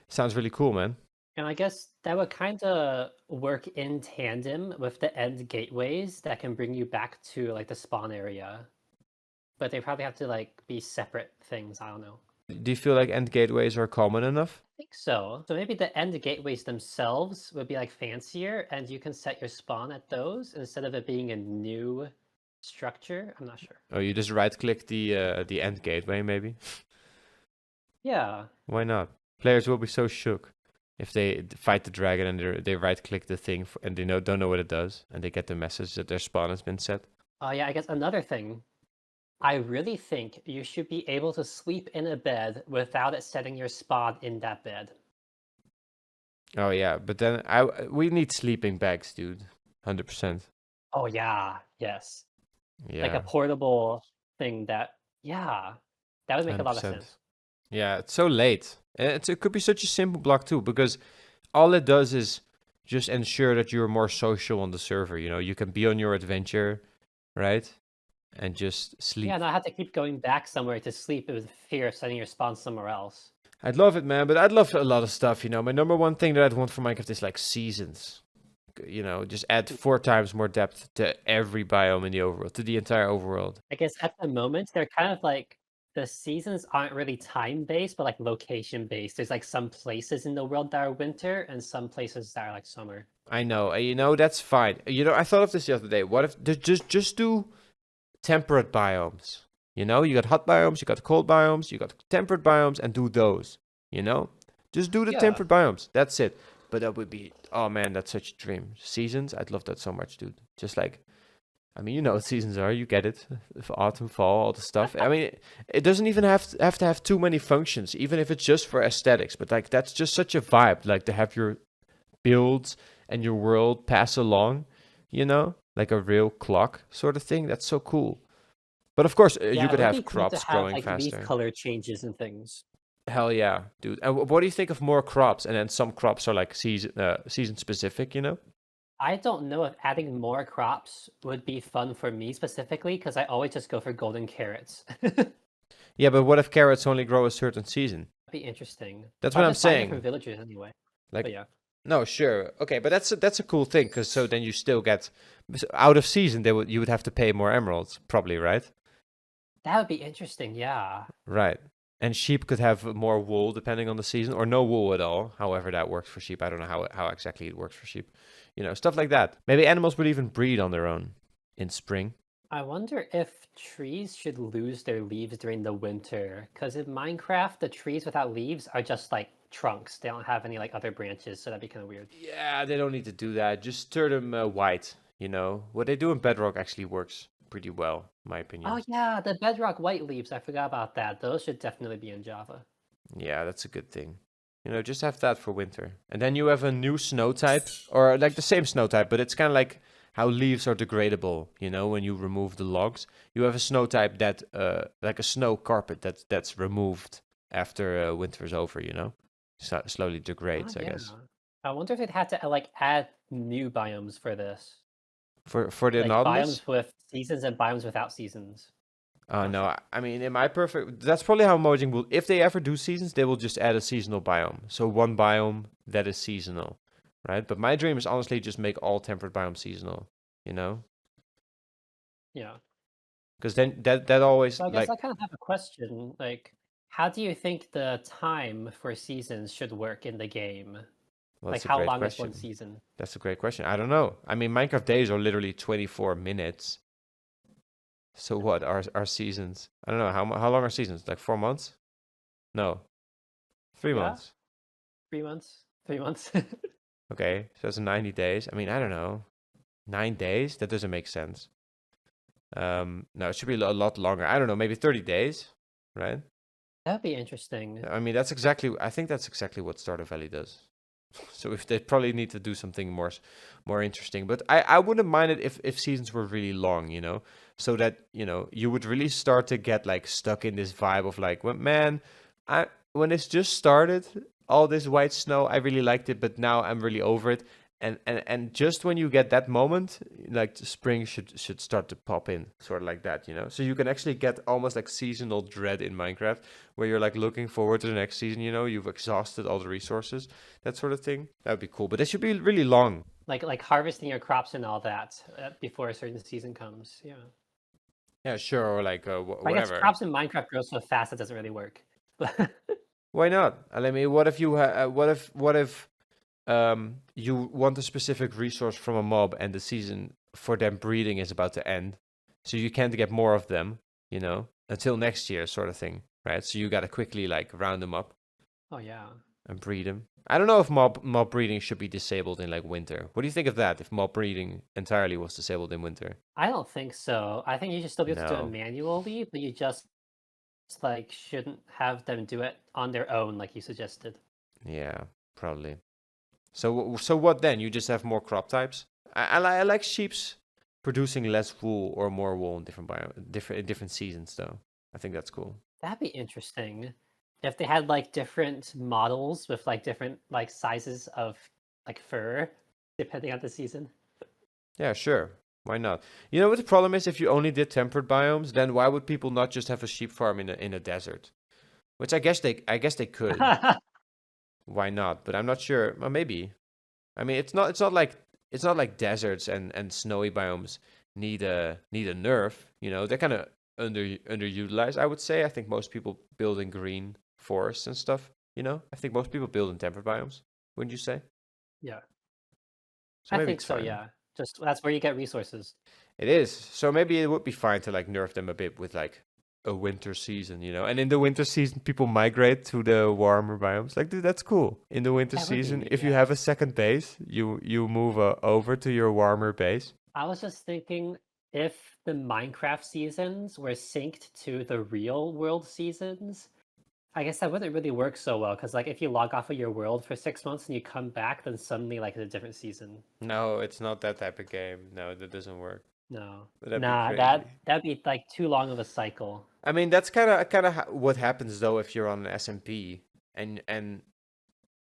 Sounds really cool, man. And I guess that would kind of work in tandem with the end gateways that can bring you back to like the spawn area. But they probably have to like be separate things. I don't know. Do you feel like end gateways are common enough? I think so. So maybe the end gateways themselves would be like fancier, and you can set your spawn at those instead of it being a new structure. I'm not sure. Oh, you just right-click the end gateway, maybe? Yeah. Why not? Players will be so shook if they fight the dragon and they right-click the thing and they don't know what it does, and they get the message that their spawn has been set. Yeah, I guess another thing I really think you should be able to sleep in a bed without it setting your spawn in that bed. Oh yeah, but then we need sleeping bags, dude. 100%. Oh yeah, yes. Like a Yeah, portable thing that, yeah, that would make a lot of 100%. sense. Yeah, it's so late. It could be such a simple block too, because all it does is just ensure that you're more social on the server. You know, you can be on your adventure, right? And just Yeah, sleep. and I have to keep going back somewhere to sleep with fear of setting your spawn somewhere else. I'd love it, man, but I'd love a lot of stuff, you know. My number one thing that I'd want for Minecraft is like seasons. You know, just add 4 times more depth to every biome in the overworld, to the entire overworld. I guess at the moment they're kind of like the seasons aren't really time based, but like location based. There's like some places in the world that are winter and some places that are like summer. I know, you know, that's fine. You know, I thought of this the other day. What if just do temperate biomes? You know, you got hot biomes, you got cold biomes, you got temperate biomes, and do those. You know, just do the Yeah. temperate biomes. That's it. But that would be, oh man, that's such a dream. Seasons, I'd love that so much, dude. Just like, I mean, you know what seasons are. You get it. Autumn, fall, all the stuff. I mean, it doesn't even have to have too many functions, even if it's just for aesthetics. But like, that's just such a vibe. Like to have your builds and your world pass along, you know, like a real clock sort of thing. That's so cool. But of course, Yeah, you it could would be have cool to crops have growing like leaf faster. color changes and things. Hell yeah, dude. And what do you think of more crops? And then some crops are like season specific, you know? I don't know if adding more crops would be fun for me specifically because I always just go for golden carrots. That'd Yeah, but what if carrots only grow a certain season? be interesting. That's what I'll I'm just find saying. different villagers anyway. But Like, yeah, no, sure, okay, but that's a cool thing because so then you still get out of season. You would have to pay more emeralds, probably, right? that would be interesting. Yeah. Right. And sheep could have more wool depending on the season, or no wool at all. However, that works for sheep. I don't know how exactly it works for sheep. You know, stuff like that. Maybe animals would even breed on their own in spring. I wonder if trees should lose their leaves during the winter. Because in Minecraft, the trees without leaves are just like trunks. They don't have any like other branches, so that'd be kind of weird. Yeah, they don't need to do that. Just turn them white. You know, what they do in Bedrock actually works pretty well, in my Oh opinion. yeah, the bedrock white leaves. I forgot about that. Those should definitely be in Java. Yeah, that's a good thing. You know, just have that for winter. And then you have a new snow type, or like the same snow type, but it's kind of like how leaves are degradable, you know, when you remove the logs. You have a snow type that, like a snow carpet that's removed after winter is over, you know? Slowly Oh degrades, I yeah. guess. I wonder if they'd have to like add new biomes for this. For the Like Nautilus? biomes with seasons and biomes without seasons. Not No, sure. I mean, in my perfect, that's probably how Mojang will, if they ever do seasons, they will just add a seasonal biome. So one biome that is seasonal, right? But my dream is honestly just make all temperate biomes seasonal, you know? Yeah. Because then that always, So I guess like, I kind of have a question. Like, how do you think the time for seasons should work in the game? well, Like, that's a how great long is one question. season? That's a great question. I don't know. I mean, Minecraft days are literally 24 minutes. So what are seasons? I don't know. How long are seasons? Like 4 months? No, three Yeah, months. 3 months. 3 months. Okay, so that's 90 days. I mean, I don't know. 9 days? That doesn't make sense. No, it should be a lot longer. I don't know, maybe 30 days, right? That'd be interesting. I mean, I think that's exactly what Stardew Valley does. So if they probably need to do something more interesting. But I wouldn't mind it if seasons were really long, you know, so that, you know, you would really start to get like stuck in this vibe of like, well, man, when it's just started, all this white snow, I really liked it, but now I'm really over it. And just when you get that moment, like the spring should start to pop in, sort of like that, you know. So you can actually get almost like seasonal dread in Minecraft, where you're like looking forward to the next season. You know, you've exhausted all the resources, that sort of thing. That would be cool, but it should be really long. Like harvesting your crops and all that before a certain season comes. Yeah. Yeah, sure, or like I guess whatever. crops in Minecraft grow so fast it doesn't really work. But Why not? I mean, what if you what if you want a specific resource from a mob and the season for them breeding is about to end, so you can't get more of them, you know, until next year, sort of thing, right? So you gotta quickly like round them up. oh yeah. and breed them. I don't know if mob breeding should be disabled in like winter. What do you think of that? If mob breeding entirely was disabled in winter? I don't think so. I think you should still be able to do it No. manually, but you just like shouldn't have them do it on their own like you suggested. Yeah, probably. So what then? You just have more crop types? I like sheep's producing less wool or more wool in different seasons though. I think that's cool. That'd be interesting if they had like different models with like different like sizes of like fur depending on the season. Yeah, sure. Why not? You know what the problem is? If you only did temperate biomes, then why would people not just have a sheep farm in a desert? Which I guess they could. Why not? But I'm not sure. Well, maybe. I mean, it's not like deserts and snowy biomes need a nerf. You know, they're kind of underutilized. I would say. I think most people build in green forests and stuff. You know, I think most people build in temperate biomes. Wouldn't you say? Yeah, So I maybe think it's so. fine. Yeah, just that's where you get resources. It is. So maybe it would be fine to like nerf them a bit with like a winter season, you know. And in the winter season, people migrate to the warmer biomes. Like, dude, that's cool. In the winter That would be season, neat, if you yeah. have a second base, you move over to your warmer base. I was just thinking if the Minecraft seasons were synced to the real world seasons, I guess that wouldn't really work so well because like if you log off of your world for 6 months and you come back, then suddenly like it's a different season. No, it's not that type of game. No, that doesn't work. No, That'd be nah, crazy. that'd be like too long of a cycle. I mean, that's kind of what happens though if you're on an SMP and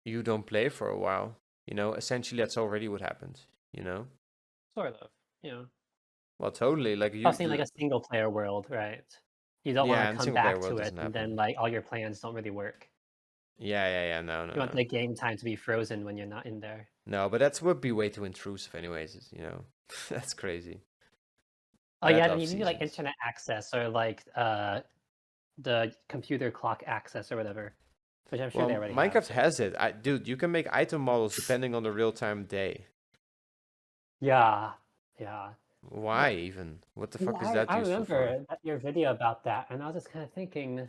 you don't play for a while. You know, essentially that's already what happens. You know. Sort of, you know. Well, totally. Like I was thinking like a single player world, right? You don't want yeah, to and come single player back world to it doesn't and then happen. like all your plans don't really work. Yeah. No, no, You want no. the game time to be frozen when you're not in there. No, but that would be way too intrusive, anyways. You know, that's crazy. Oh But I yeah, then love you need like seasons. internet access or like the computer clock access or whatever, which I'm sure they Well, already have. Minecraft has it. Dude, you can make item models depending on the real-time day. Yeah, yeah. Why even? What the Yeah, fuck is that I useful for? remember your video about that, and I was just kind of thinking,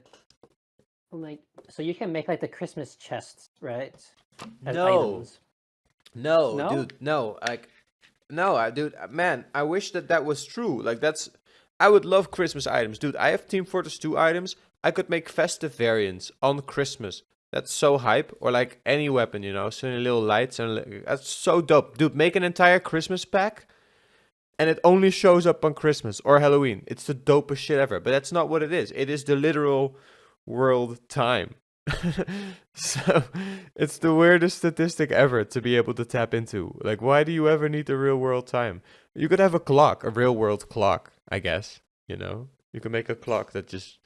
like, so you can make like the Christmas chests, right? As No, items. no, No? dude, no. Like, no, dude, man, I wish that was true. Like, I would love Christmas items, dude. I have Team Fortress 2 items. I could make festive variants on Christmas. That's so hype. Or like any weapon, you know, so many little lights and that's so dope, dude. Make an entire Christmas pack, and it only shows up on Christmas or Halloween. It's the dopest shit ever. But that's not what it is. It is the literal world time. So it's the weirdest statistic ever to be able to tap into. Like, why do you ever need the real world time? You could have a clock, a real world clock, I guess. You know, you can make a clock that just.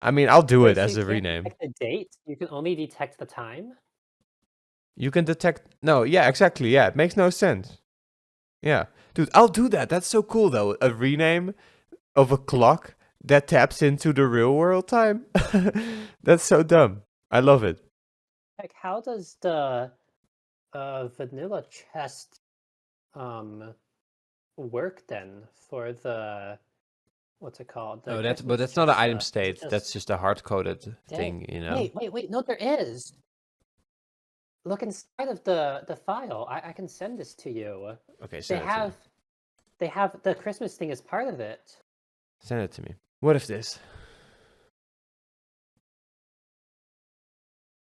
I mean, I'll do it Wait, so as you a can't rename. detect the date? You can only detect the time? You can detect. No, yeah, exactly. Yeah, it makes no sense. Yeah, dude, I'll do that. That's so cool, though. A rename of a clock that taps into the real world time. That's so dumb. I love it. Like, how does the vanilla chest work then for the what's it called? The Oh, but Christmas that's not an chest item stuff. Is it state. That's just a hard coded dang, thing, you know. wait, no, there is. Look inside of the file. I can send this to you. Okay, They send it to me. have they have the Christmas thing as part of it. Send it to me. What if this?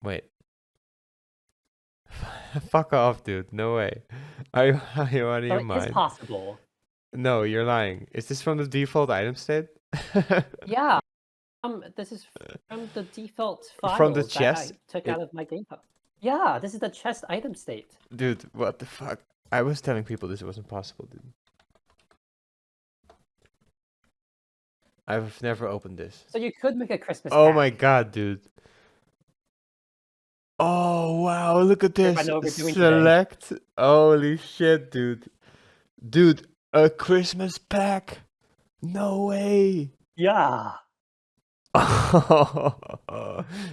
Wait. Fuck off, dude. No way. Are you out of So your it is mind? possible. No, you're lying. Is this from the default item state? Yeah. This is from the default From the files that I chest? took out of my game file. Yeah, this is the chest item state. Dude, what the fuck? I was telling people this wasn't possible, dude. I've never opened this. So you could make a Christmas Oh pack. my god, dude. Oh wow, look at I this. know what we're doing today. Select. Holy shit, dude. Dude, a Christmas pack? No way. Yeah.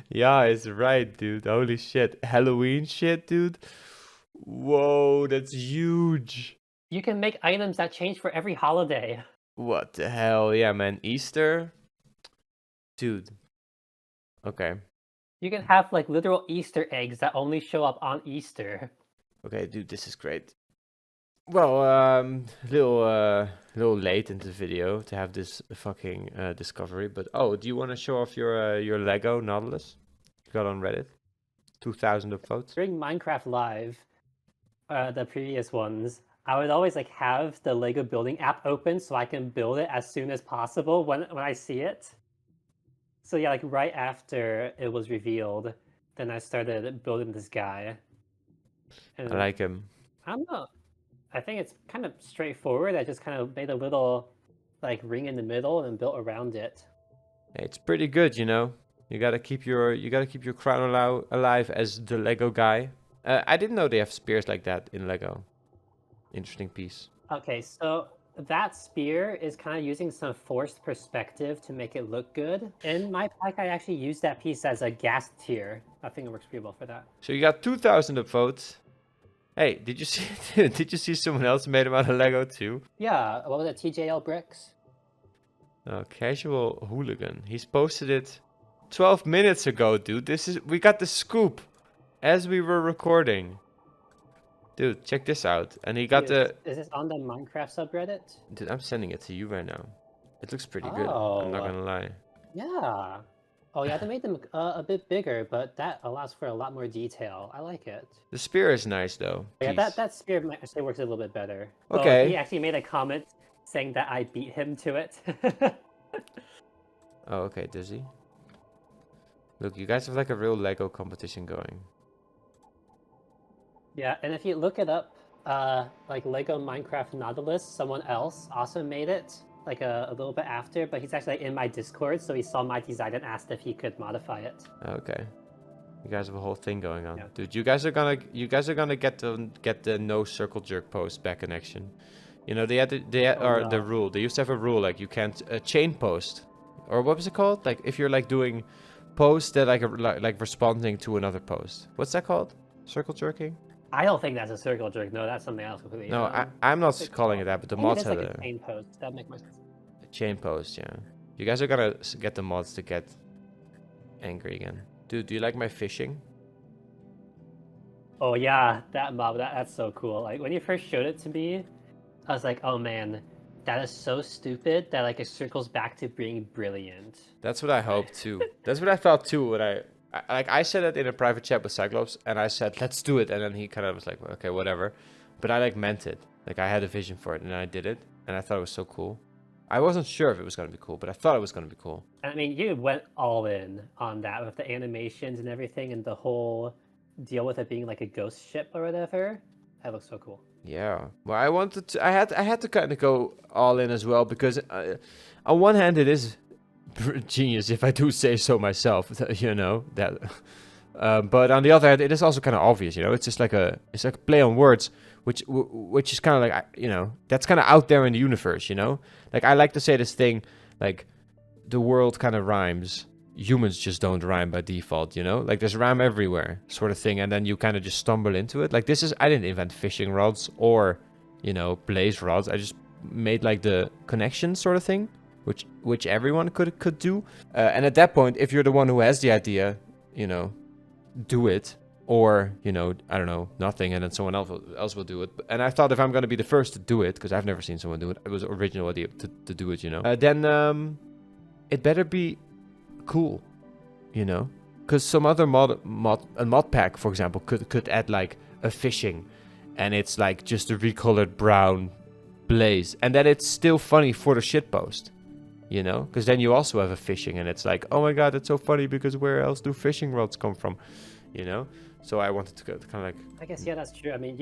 Yeah, it's right, dude. Holy shit. Halloween shit, dude. Whoa, that's huge. You can make items that change for every holiday. What the hell? Yeah, man. Easter? Dude. Okay. You can have like literal Easter eggs that only show up on Easter. Okay, dude, this is great. Well, little late into the video to have this fucking discovery, but oh, do you want to show off your Lego Nautilus? You got on Reddit, 2,000 upvotes. During Minecraft Live, the previous ones, I would always like have the Lego building app open so I can build it as soon as possible when I see it. So yeah, like right after it was revealed, then I started building this guy. And I like him. I don't know. I think it's kind of straightforward. I just kind of made a little like ring in the middle and built around it. It's pretty good, you know. You gotta keep your crown alive as the Lego guy. I didn't know they have spears like that in Lego. Interesting piece. Okay, so that spear is kind of using some forced perspective to make it look good. In my pack, I actually used that piece as a gas tier. I think it works pretty well for that. So you got 2,000 upvotes. Hey, did you see? Did you see someone else made them out of Lego too? Yeah, what was it? TJL bricks. Casual hooligan. He's posted it 12 minutes ago, dude. We got the scoop as we were recording. Dude, check this out. And he got Is this on the Minecraft subreddit? Dude, I'm sending it to you right now. It looks pretty good. I'm not gonna lie. Yeah. Oh yeah, they made them a bit bigger, but that allows for a lot more detail. I like it. The spear is nice though. Yeah, that spear actually works a little bit better. Okay. Oh, he actually made a comment saying that I beat him to it. Oh, okay, does he? Look, you guys have like a real Lego competition going. Yeah, and if you look it up, like Lego Minecraft Nautilus, someone else also made it like a little bit after, but he's actually in my Discord, so he saw my design and asked if he could modify it. Okay. You guys have a whole thing going on. Yeah. Dude, you guys are gonna get the no circle jerk post back in action. You know, the rule. They used to have a rule like you can't chain post. Or what was it called? Like if you're like doing posts that like responding to another post. What's that called? Circle jerking? I don't think that's a circle jerk. No, that's something else completely. No, I'm not calling it that, but the mods had a chain post. That makes more sense. A chain post, yeah. You guys are gonna get the mods to get angry again. Dude, do you like my fishing? Oh yeah, that mob, that's so cool. Like when you first showed it to me, I was like, oh man, that is so stupid that like it circles back to being brilliant. That's what I hoped too. That's what I thought too when I said it in a private chat with Cyclops, and I said, let's do it. And then he kind of was like, well, okay, whatever. But I like meant it. Like I had a vision for it and I did it. And I thought it was so cool. I wasn't sure if it was going to be cool, but I thought it was going to be cool. I mean, you went all in on that with the animations and everything and the whole deal with it being like a ghost ship or whatever. That looks so cool. Yeah. Well, I had to kind of go all in as well because on one hand it is genius if I do say so myself, you know, that but on the other hand it is also kind of obvious, you know. It's just like it's like a play on words which is kind of like, you know, that's kind of out there in the universe, you know. Like I like to say this thing like the world kind of rhymes, humans just don't rhyme by default, you know. Like there's rhyme everywhere sort of thing, and then you kind of just stumble into it. Like I didn't invent fishing rods or, you know, blaze rods. I just made like the connection sort of thing, which everyone could do. And at that point, if you're the one who has the idea, you know, do it. Or, you know, I don't know, nothing, and then someone else will do it. And I thought if I'm going to be the first to do it, because I've never seen someone do it, it was an original idea to do it, you know. Then it better be cool, you know. Because some other mod pack, for example, could add like a fishing, and it's like just a recolored brown blaze, and then it's still funny for the shitpost, you know. Because then you also have a fishing, and it's like, oh my god, that's so funny because where else do fishing rods come from, you know. So I wanted to go kind of like... I guess, yeah, that's true. I mean,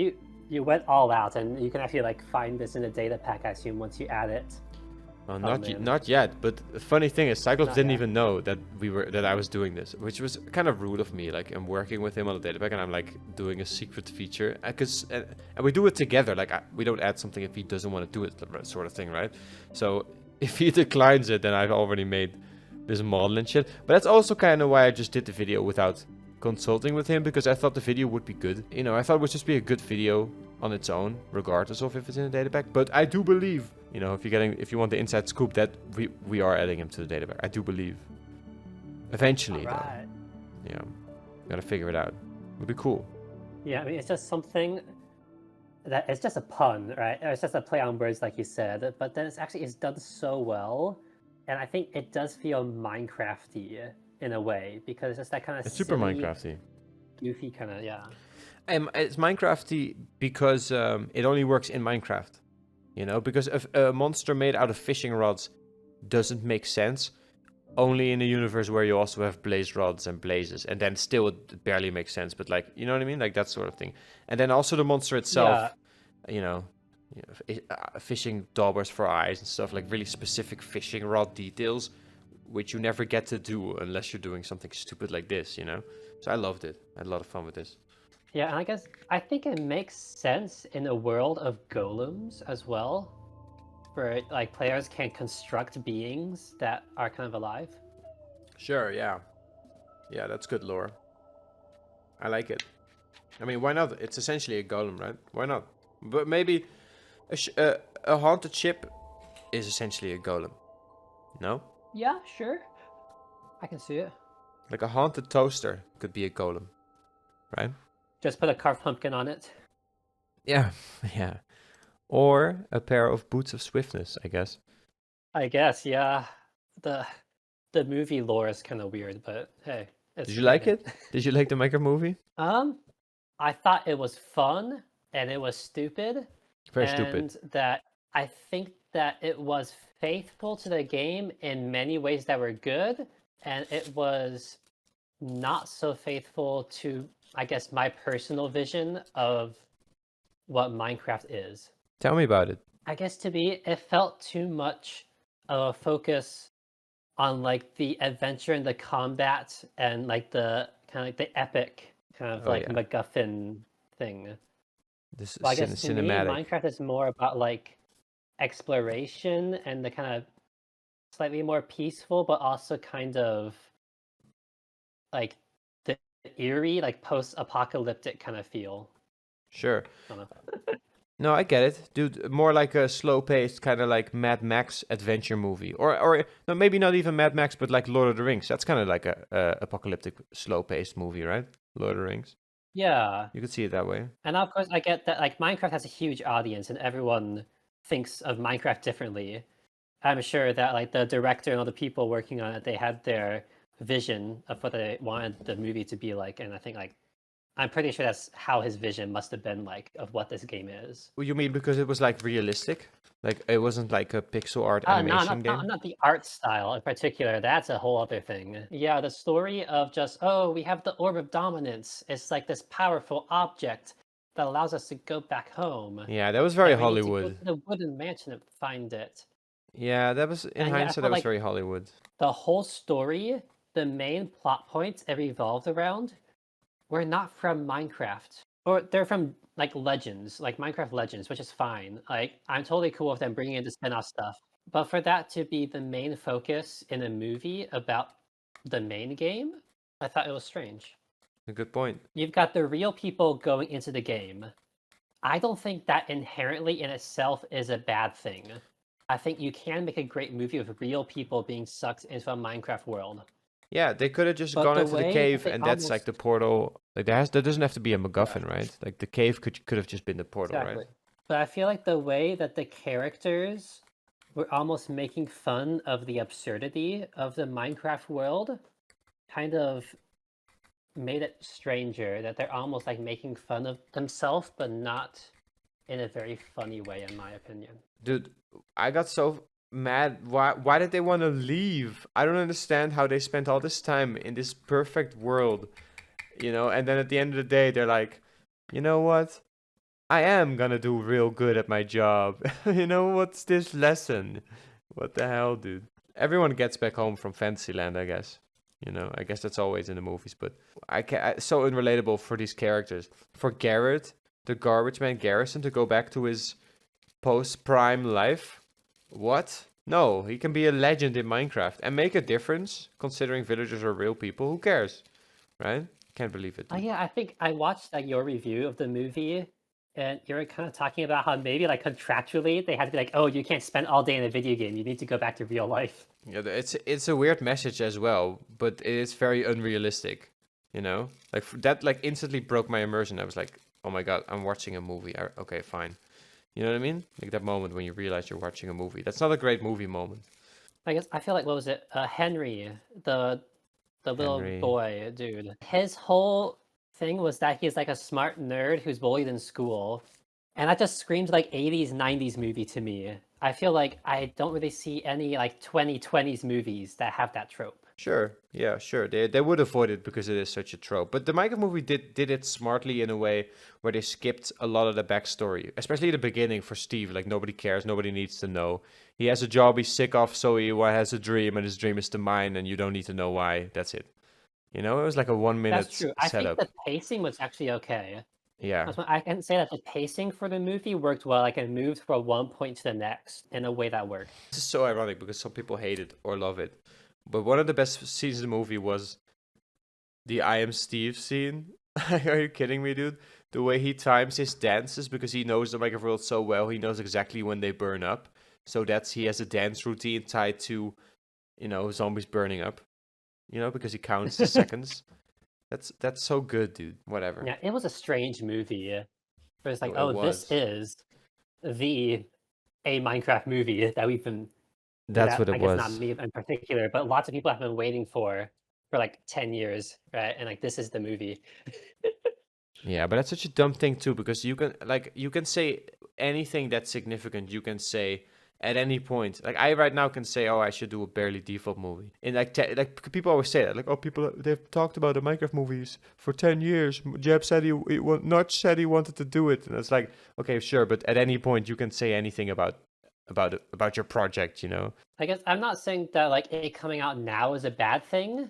you went all out, and you can actually like find this in the data pack, I assume, once you add it. Well, not yet. But the funny thing is, Cyclops didn't even know that I was doing this, which was kind of rude of me. Like I'm working with him on the data pack, and I'm like doing a secret feature, and we do it together. Like we don't add something if he doesn't want to do it, sort of thing, right? So if he declines it, then I've already made this model and shit. But that's also kind of why I just did the video without consulting with him, because I thought the video would be good. You know, I thought it would just be a good video on its own, regardless of if it's in a data pack. But I do believe, you know, if you want the inside scoop, that we are adding him to the data pack. I do believe. Eventually, though. Yeah, gotta figure it out. Would be cool. Yeah, I mean, it's just something that it's just a pun, right? It's just a play on words, like you said. But then it's done so well, and I think it does feel Minecrafty in a way because it's just that kind of It's super silly, Minecrafty. goofy kind of It's Minecrafty because it only works in Minecraft. You know, because a monster made out of fishing rods doesn't make sense only in a universe where you also have blaze rods and blazes, and then still it barely makes sense. But like, you know what I mean, like that sort of thing. And then also the monster itself, you know, fishing daubers for eyes and stuff, like really specific fishing rod details, which you never get to do unless you're doing something stupid like this, you know. So I loved it. I had a lot of fun with this. Yeah, and I guess I think it makes sense in a world of golems as well, where like players can construct beings that are kind of alive. Sure, yeah. Yeah, that's good lore. I like it. I mean, why not? It's essentially a golem, right? Why not? But maybe a haunted ship is essentially a golem. No? Yeah, sure. I can see it. Like a haunted toaster could be a golem, right? Just put a carved pumpkin on it. Yeah, yeah. Or a pair of boots of swiftness, I guess. I guess, yeah. The the movie lore is kind of weird, but hey, Did you like it? Did you like the Minecraft movie? I thought it was fun and it was stupid. Very stupid. That I think that it was faithful to the game in many ways that were good, and it was not so faithful to, I guess, my personal vision of what Minecraft is. Tell me about it. I guess to me, it felt too much of a focus on like the adventure and the combat and like the kind of like the epic kind of MacGuffin thing. This Well, I guess to me, cinematic. Minecraft is more about like exploration and the kind of slightly more peaceful, but also kind of like the eerie, like post-apocalyptic kind of feel. Sure. I don't know. No, I get it, dude. More like a slow-paced kind of like Mad Max adventure movie, or no, maybe not even Mad Max, but like Lord of the Rings. That's kind of like a apocalyptic, slow-paced movie, right? Lord of the Rings. Yeah. You could see it that way. And of course, I get that like Minecraft has a huge audience, and everyone thinks of Minecraft differently. I'm sure that like the director and all the people working on it, they had their vision of what they wanted the movie to be like, and I think like I'm pretty sure that's how his vision must have been like of what this game is. You mean because it was like realistic? Like it wasn't like a pixel art animation game? Not the art style in particular. That's a whole other thing. Yeah, the story of just, oh, we have the Orb of Dominance. It's like this powerful object that allows us to go back home. Yeah, that was very And we need to Hollywood. go to the wooden mansion and find it. Yeah, that was, in hindsight, that was like very Hollywood. the whole story, the main plot points it revolved around were not from Minecraft. Or they're from like Legends, like Minecraft Legends, which is fine. Like I'm totally cool with them bringing in the spin-off stuff. But for that to be the main focus in a movie about the main game, I thought it was strange. A good point. You've got the real people going into the game. I don't think that inherently in itself is a bad thing. I think you can make a great movie with real people being sucked into a Minecraft world. Yeah, they could have just gone into the cave, and that's like the portal. Like there doesn't have to be a MacGuffin, right? Like the cave could have just been the portal, right? But I feel like the way that the characters were almost making fun of the absurdity of the Minecraft world kind of made it stranger, that they're almost like making fun of themselves, but not in a very funny way, in my opinion. Dude, I got so mad. Why did they want to leave? I don't understand how they spent all this time in this perfect world, you know, and then at the end of the day they're like, you know what, I am gonna do real good at my job. You know, what's this lesson? What the hell, dude? Everyone gets back home from Fantasyland, I guess. You know, I guess that's always in the movies, but so unrelatable for these characters. For Garrett, the garbage man Garrison, to go back to his post-prime life. What? No, he can be a legend in Minecraft and make a difference, considering villagers are real people. Who cares? Right? Can't believe it. Yeah, I think I watched like your review of the movie, and you were kind of talking about how maybe like contractually they had to be like, oh, you can't spend all day in a video game. You need to go back to real life. Yeah, it's a weird message as well, but it is very unrealistic. You know, like that like instantly broke my immersion. I was like, oh my god, I'm watching a movie. Okay, fine. You know what I mean? Like that moment when you realize you're watching a movie. That's not a great movie moment. I guess I feel like what was it? Henry, the little Henry. boy dude. His whole thing was that he's like a smart nerd who's bullied in school. And that just screams like 80s, 90s movie to me. I feel like I don't really see any like 2020s movies that have that trope. Sure, yeah, sure. They would avoid it because it is such a trope. But the Minecraft movie did it smartly in a way where they skipped a lot of the backstory, especially the beginning for Steve. Like nobody cares, nobody needs to know. He has a job he's sick of, so he has a dream, and his dream is to mine, and you don't need to know why. That's it. You know, it was like a 1 minute That's true. I think setup. the pacing was actually okay. Yeah, I can say that the pacing for the movie worked well. Like it moved from one point to the next in a way that worked. this is so ironic because some people hate it or love it. But one of the best scenes in the movie was the I am Steve scene. Are you kidding me, dude? The way he times his dances because he knows the Minecraft world so well, he knows exactly when they burn up. So he has a dance routine tied to, zombies burning up. Because he counts the seconds. That's so good, dude. Whatever. Yeah, it was a strange movie. It was like, It oh, was. this is a Minecraft movie that we've been That's that what I it guess not was. me in particular, but lots of people have been waiting for like 10 years, right? And like this is the movie. Yeah, but that's such a dumb thing too, because you can say anything that's significant. You can say at any point. Like I right now can say, oh, I should do a barely default movie. And like people always say that, like, oh, people they've talked about the Minecraft movies for 10 years. Jeb said Notch said he wanted to do it, and it's like, okay, sure, but at any point you can say anything about your project. I guess I'm not saying that like it coming out now is a bad thing.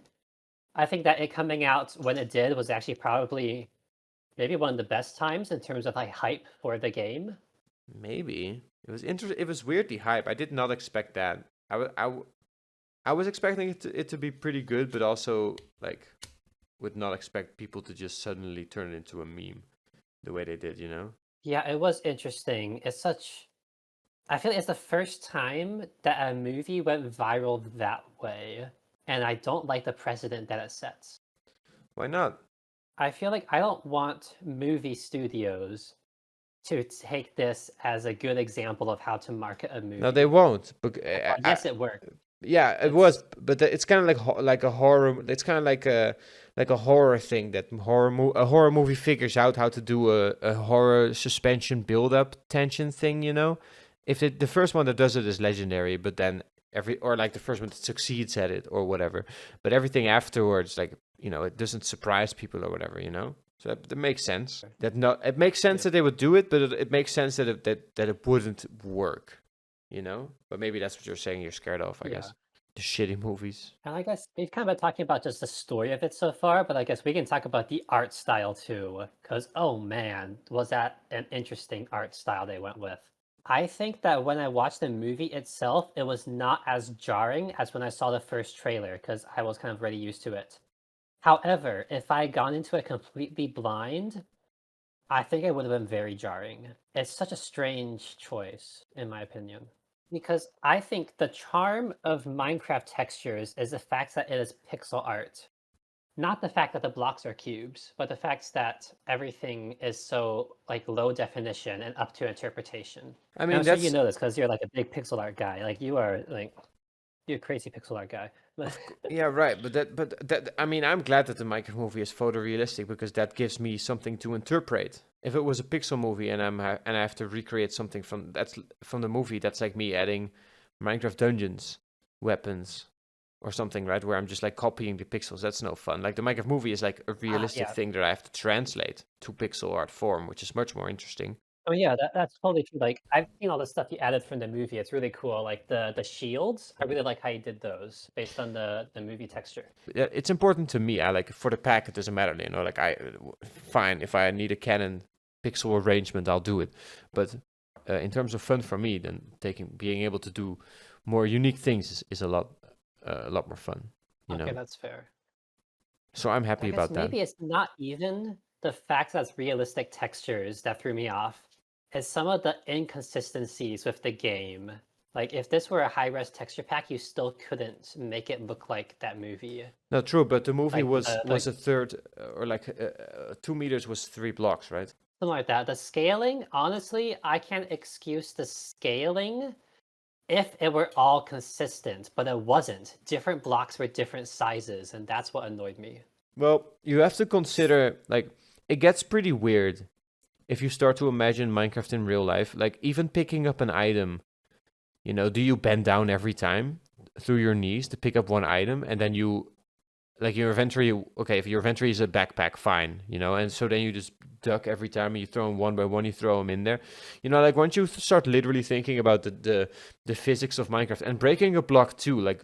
I think that it coming out when it did was actually probably maybe one of the best times in terms of like hype for the game. Maybe it was It was weirdly hype. I did not expect that. I was expecting it to be pretty good, but also like would not expect people to just suddenly turn it into a meme the way they did. Yeah, it was interesting. I feel like it's the first time that a movie went viral that way, and I don't like the precedent that it sets. Why not? I feel like I don't want movie studios to take this as a good example of how to market a No, they movie. won't. Yes, it worked. Yeah, it It's was, but it's kind of like a horror. It's kind of like a horror thing that a horror movie figures out how to do a horror suspension build up tension thing. If the first one that does it is legendary, but then like the first one that succeeds at it or whatever, but everything afterwards, like it doesn't surprise people or whatever. So that makes sense. It makes sense yeah. that they would do it, but it makes sense that it wouldn't work. But maybe that's what you're saying. You're scared of, I Yeah. guess. The shitty movies. And I guess we've kind of been talking about just the story of it so far, but I guess we can talk about the art style too. Because, oh man, was that an interesting art style they went with. I think that when I watched the movie itself, it was not as jarring as when I saw the first trailer, because I was kind of already used to it. However, if I had gone into it completely blind, I think it would have been very jarring. It's such a strange choice, in my opinion. Because I think the charm of Minecraft textures is the fact that it is pixel art. Not the fact that the blocks are cubes, but the fact that everything is so like low definition and up to interpretation. I And mean, I'm sure you that's know this because you're like a big pixel art guy. Like you're a crazy pixel art guy. yeah, right. But I mean, I'm glad that the Minecraft movie is photorealistic because that gives me something to interpret. If it was a pixel movie and I have to recreate something from the movie, that's like me adding Minecraft dungeons, weapons, or something, right? Where I'm just like copying the pixels. That's no fun. Like the Minecraft movie is like a realistic Yeah. thing that I have to translate to pixel art form, which is much more interesting. Oh yeah, that's totally true. Like I've seen all the stuff you added from the movie. It's really cool. Like the shields, I really like how you did those based on the movie texture. Yeah, it's important to me. I like for the pack. It doesn't matter, Like fine if I need a Canon pixel arrangement, I'll do it. But in terms of fun for me, then being able to do more unique things is a lot more fun. Okay, that's fair. So I'm I happy guess about that. maybe it's not even the fact that it's realistic textures that threw me off. It's some of the inconsistencies with the game. Like if this were a high-res texture pack, you still couldn't make it look like that movie. No, true, but the movie Like was a third, or like 2 meters was 3 blocks, right? something like that. The scaling, honestly, I can't excuse the scaling if it were all consistent, but it wasn't. Different blocks were different sizes, and that's what annoyed me. Well, you have to consider, like, it gets pretty weird if you start to imagine Minecraft in real life. Like, even picking up an item, you know, do you bend down every time through your knees to pick up one item, and then you, like, your inventory, okay, if your inventory is a backpack, fine, you know, and so then you just duck every time and you throw them one by one, you throw them in there. You know, like, once you start literally thinking about the physics of Minecraft and breaking a block too, like,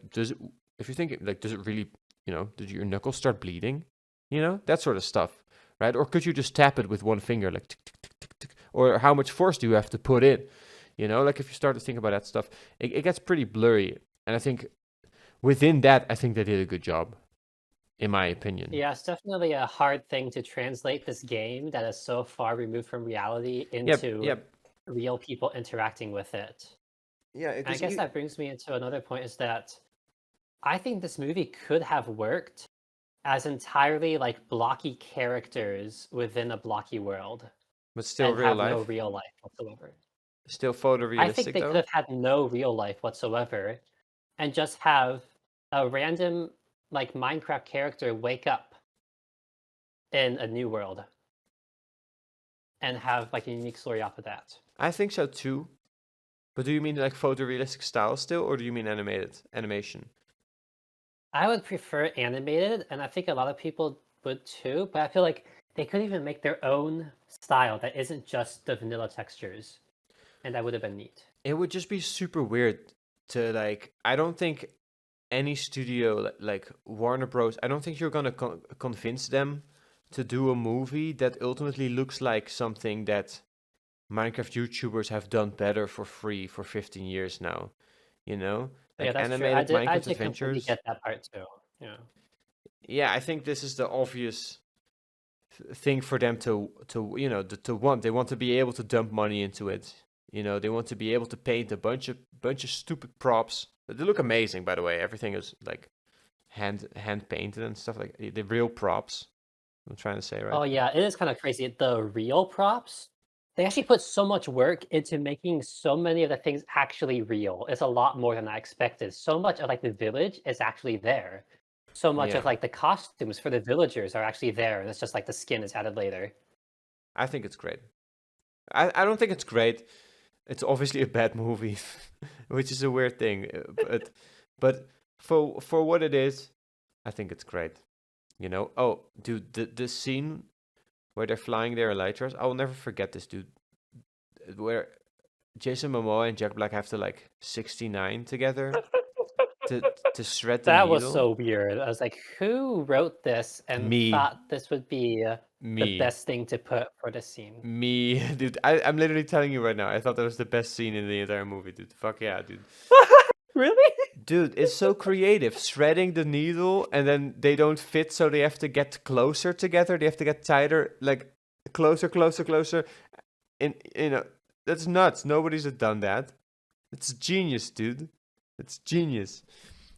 if you think, like, does it really, you know, did your knuckles start bleeding? You know, that sort of stuff, right? Or could you just tap it with one finger, like, tick, tick, tick, tick, tick? Or how much force do you have to put in? You know, like, if you start to think about that stuff, it gets pretty blurry. And I think within that, I think they did a good job, in my opinion. Yeah, it's definitely a hard thing to translate this game that is so far removed from reality Yep, into yep. real people interacting with it. Yeah, And I guess that brings me into another point is that I think this movie could have worked as entirely like blocky characters within a blocky world but still and real have life. no real life whatsoever. Still I photorealistic, think they though. could have had no real life whatsoever and just have a random like Minecraft character wake up in a new world and have like a unique story off of that. I think so too. But do you mean like photorealistic style still, or do you mean animation? I would prefer animated, and I think a lot of people would too, but I feel like they could even make their own style that isn't just the vanilla textures, and that would have been neat. It would just be super weird to, like, I don't think any studio like Warner Bros. I don't think you're gonna convince them to do a movie that ultimately looks like something that Minecraft YouTubers have done better for free for 15 years now. You know, But yeah, like that's true. I animated did. I Minecraft did completely adventures. get that part too. Yeah. Yeah, I think this is the obvious thing for them to you know to want. They want to be able to dump money into it. You know, they want to be able to paint a bunch of stupid props. They look amazing, by the way. Everything is like hand painted and stuff, like the real props. I'm trying to say, right? Oh yeah, it is kind of crazy. The real props, they actually put so much work into making so many of the things actually real. It's a lot more than I expected. So much of like the village is actually there. So much Yeah, of like the costumes for the villagers are actually there, and it's just like the skin is added later. I think it's great. I don't think it's great. It's obviously a bad movie, which is a weird thing. But for what it is, I think it's great. You know? Oh, dude, the scene where they're flying their elytras, I will never forget this, dude. Where Jason Momoa and Jack Black have to like 69 together to shred the That was needle. so weird. I was like, who wrote this and Me, thought this would be the me, best thing to put for the scene? me, dude. I'm literally telling you right now. I thought that was the best scene in the entire movie, dude. Fuck yeah, dude. Really? Dude, it's so creative. Shredding the needle, and then they don't fit, so they have to get closer together. They have to get tighter, like closer, closer, closer. And you know, that's nuts. Nobody's done that. It's genius, dude. It's genius.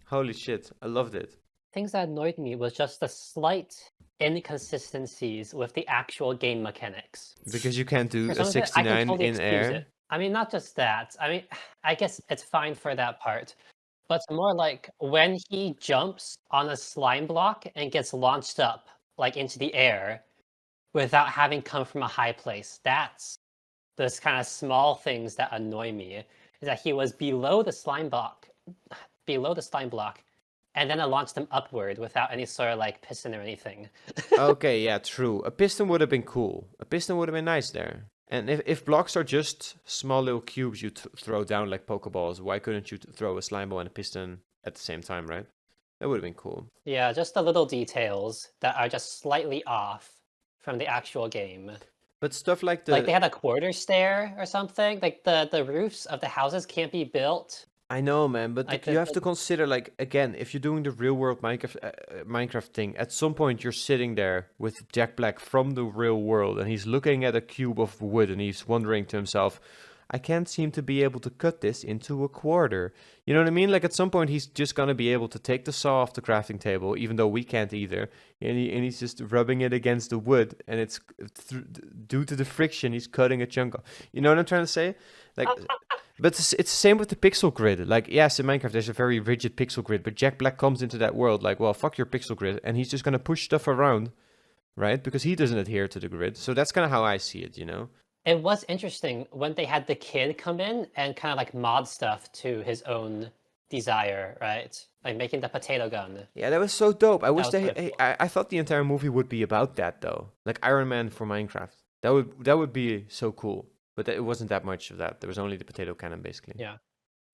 Holy shit, I loved it. Things that annoyed me was just the slight inconsistencies with the actual game mechanics. Because you can't do For a some of it, I can 69 totally in excuse air. it. I mean, not just that. I mean, I guess it's fine for that part. But more like when he jumps on a slime block and gets launched up, like into the air, without having come from a high place. That's those kind of small things that annoy me. Is that he was below the slime block, and then it launched him upward without any sort of like piston or anything. Okay, yeah, true. A piston would have been cool. A piston would have been nice there. And if blocks are just small little cubes you throw down like Pokeballs, why couldn't you throw a slime ball and a piston at the same time, right? That would have been cool. Yeah, just the little details that are just slightly off from the actual game. But stuff like Like they the... had a quarter stair or something. Like the roofs of the houses can't be built. I know, man, but Like you have to consider, like, again, if you're doing the real world Minecraft thing, at some point you're sitting there with Jack Black from the real world, and he's looking at a cube of wood, and he's wondering to himself, I can't seem to be able to cut this into a quarter. You know what I mean? Like at some point he's just gonna be able to take the saw off the crafting table, even though we can't either. And he's just rubbing it against the wood, and it's due to the friction, he's cutting a chunk off. You know what I'm trying to say? Like, but it's the same with the pixel grid. Like, yes, in Minecraft there's a very rigid pixel grid, but Jack Black comes into that world like, well, fuck your pixel grid, and he's just gonna push stuff around, right? Because he doesn't adhere to the grid. So that's kind of how I see it, you know? It was interesting when they had the kid come in and kind of like mod stuff to his own desire, right? Like making the potato gun. Yeah, that was so dope. I wish was they. pretty cool. I thought the entire movie would be about that though, like Iron Man for Minecraft. That would be so cool. But it wasn't that much of that. There was only the potato cannon, basically. Yeah.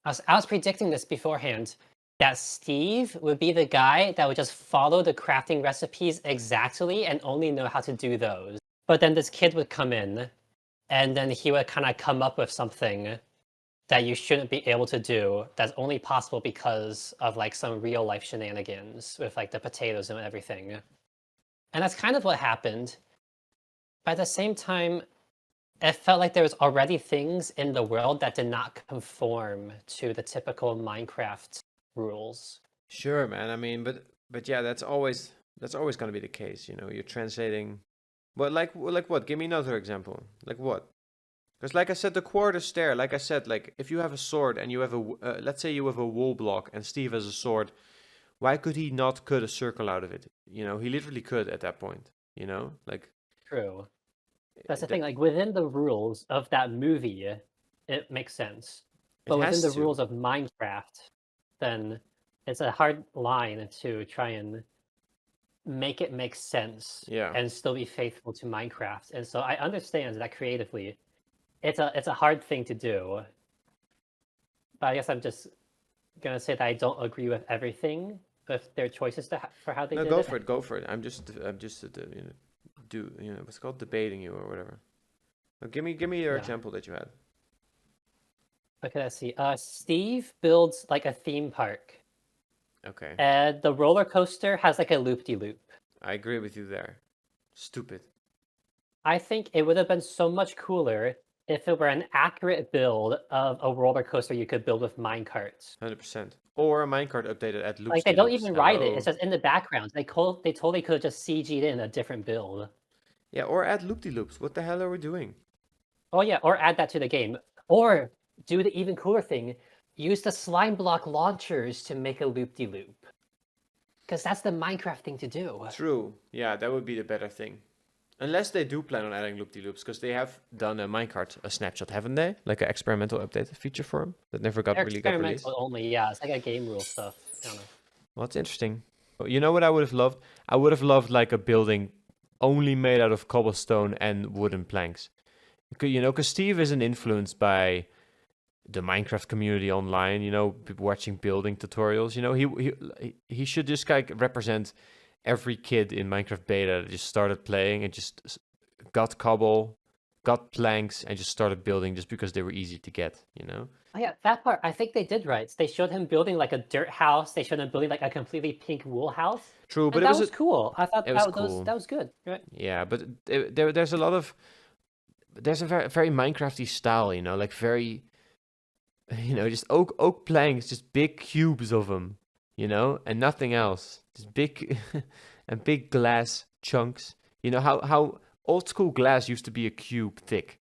I was predicting this beforehand, that Steve would be the guy that would just follow the crafting recipes exactly and only know how to do those. But then this kid would come in, and then he would kind of come up with something that you shouldn't be able to do that's only possible because of like some real life shenanigans with like the potatoes and everything. And that's kind of what happened. But at the same time, it felt like there was already things in the world that did not conform to the typical Minecraft rules. Sure, man. I mean, but yeah, that's always going to be the case. You know, you're translating. But like what? Give me another example. Like what? Because like I said, the quarter stair. Like I said, like if you have a sword and you have let's say you have a wool block and Steve has a sword, why could he not cut a circle out of it? You know, he literally could at that point. You know, like. True. That's the thing, like within the rules of that movie, it makes sense. But within the rules of Minecraft, then it's a hard line to try and make it make sense and still be faithful to Minecraft. And so I understand that creatively, it's a hard thing to do. But I guess I'm just gonna say that I don't agree with everything with their choices for how they did it. No, go for it. I'm just what's it called, debating you or whatever. Now, give me your example that you had. Okay, let's see. Steve builds like a theme park. Okay. And the roller coaster has like a loop-de-loop. I agree with you there. Stupid. I think it would have been so much cooler if it were an accurate build of a roller coaster you could build with minecarts. 100%. Or a minecart updated at loops. Like they don't even ride it; it's just in the background. They totally could have just CG'd in a different build. Yeah, or add loop-de-loops. What the hell are we doing? Oh yeah, or add that to the game, or do the even cooler thing: use the slime block launchers to make a loop-de-loop. Because that's the Minecraft thing to do. True. Yeah, that would be the better thing. Unless they do plan on adding loop-de-loops, because they have done a minecart, a snapshot, haven't they? Like an experimental update feature for them that never got released. Experimental only, yeah. It's like a game rule stuff. I don't know. Well, it's interesting. You know what I would have loved? I would have loved like a building only made out of cobblestone and wooden planks. You know, because Steve isn't influenced by the Minecraft community online. You know, people watching building tutorials. You know, he should just like represent every kid in Minecraft beta that just started playing and just got cobble, got planks, and just started building just because they were easy to get, you know? Oh yeah, that part, I think they did right. They showed him building like a dirt house. They showed him building like a completely pink wool house. True, but that was cool. I thought that was good. Right? Yeah, but there's a lot of... There's a very, very Minecrafty style, you know? Like very... You know, just oak planks, just big cubes of them, you know? And nothing else. Just big and big glass chunks. You know how old school glass used to be a cube thick,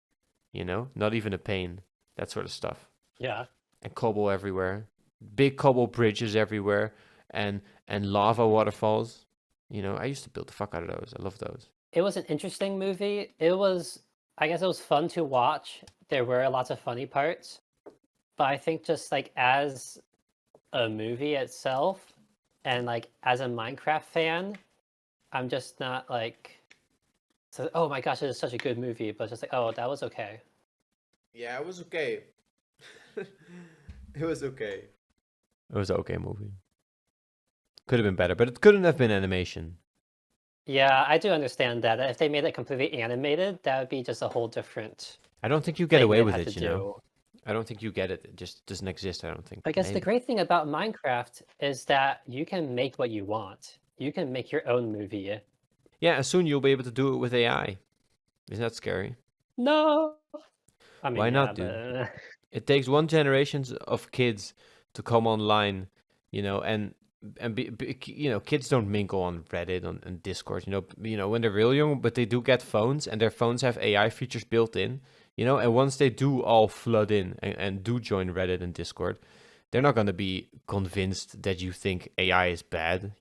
you know, not even a pane, that sort of stuff. Yeah. And cobble everywhere, big cobble bridges everywhere, and lava waterfalls. You know, I used to build the fuck out of those. I love those. It was an interesting movie. I guess it was fun to watch. There were lots of funny parts, but I think just like as a movie itself, and like as a Minecraft fan, I'm just not like, so, oh my gosh, it is such a good movie, but just like, oh, that was okay. Yeah, it was okay. It was okay. It was an okay movie. Could have been better, but it couldn't have been animation. Yeah, I do understand that. If they made it completely animated, that would be just a whole different... I don't think you get away with it, you know? I don't think you get it. It just doesn't exist, I don't think. I guess the great thing about Minecraft is that you can make what you want. You can make your own movie. Yeah, and soon you'll be able to do it with AI. Isn't that scary? No! I mean, Why yeah, not, dude? but It takes one generation of kids to come online, kids don't mingle on Reddit and Discord, when they're real young, but they do get phones, and their phones have AI features built in, and once they do all flood in and do join Reddit and Discord, they're not going to be convinced that you think AI is bad,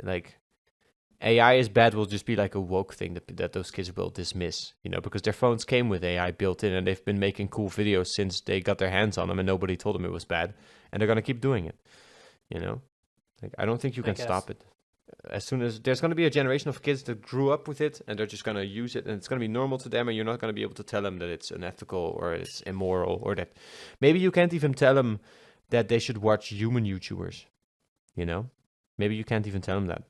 like AI is bad will just be like a woke thing that those kids will dismiss, because their phones came with AI built in and they've been making cool videos since they got their hands on them and nobody told them it was bad. And they're going to keep doing it, Like, I don't think you I can guess. stop it. As soon as there's going to be a generation of kids that grew up with it and they're just going to use it and it's going to be normal to them and you're not going to be able to tell them that it's unethical or it's immoral or that maybe you can't even tell them that they should watch human YouTubers, Maybe you can't even tell them that.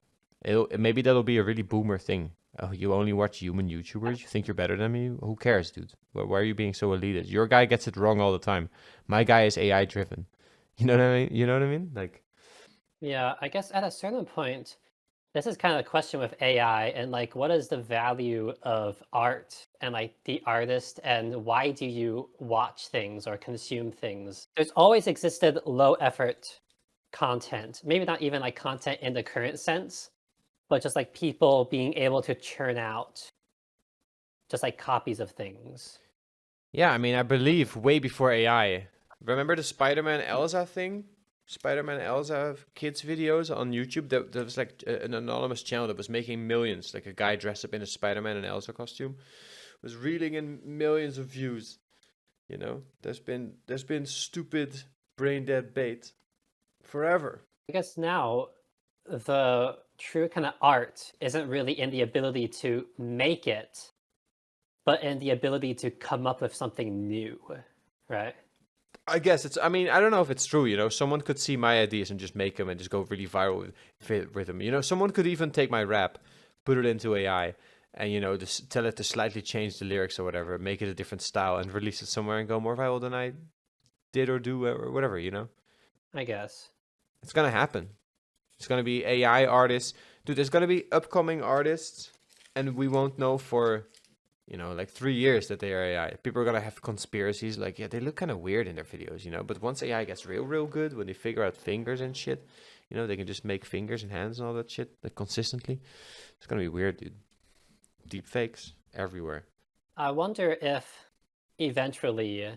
Maybe that'll be a really boomer thing. Oh, you only watch human YouTubers? You think you're better than me? Who cares, dude? Why are you being so elitist? Your guy gets it wrong all the time. My guy is AI driven. You know what I mean? You know what I mean? Like, Yeah, I guess at a certain point, this is kind of the question with AI and like, what is the value of art and like the artist, and why do you watch things or consume things? There's always existed low effort content, maybe not even like content in the current sense, but just like people being able to churn out just like copies of things. yeah, I mean, I believe way before AI. Remember the Spider-Man Elsa thing? Spider-Man Elsa kids videos on YouTube. That was like an anonymous channel that was making millions. Like a guy dressed up in a Spider-Man and Elsa costume was reeling in millions of views. There's been stupid brain dead bait forever. I guess now the true kind of art isn't really in the ability to make it, but in the ability to come up with something new, right? I guess I mean, I don't know if it's true, Someone could see my ideas and just make them and just go really viral with them. Someone could even take my rap, put it into AI, and, just tell it to slightly change the lyrics or whatever, make it a different style and release it somewhere and go more viral than I did or do or whatever, I guess. It's going to happen. It's going to be AI artists. Dude, there's going to be upcoming artists, and we won't know for, like 3 years that they are AI. People are going to have conspiracies like, yeah, they look kind of weird in their videos, But once AI gets real good, when they figure out fingers and shit, they can just make fingers and hands and all that shit like consistently. It's going to be weird, dude. Deep fakes everywhere. I wonder if eventually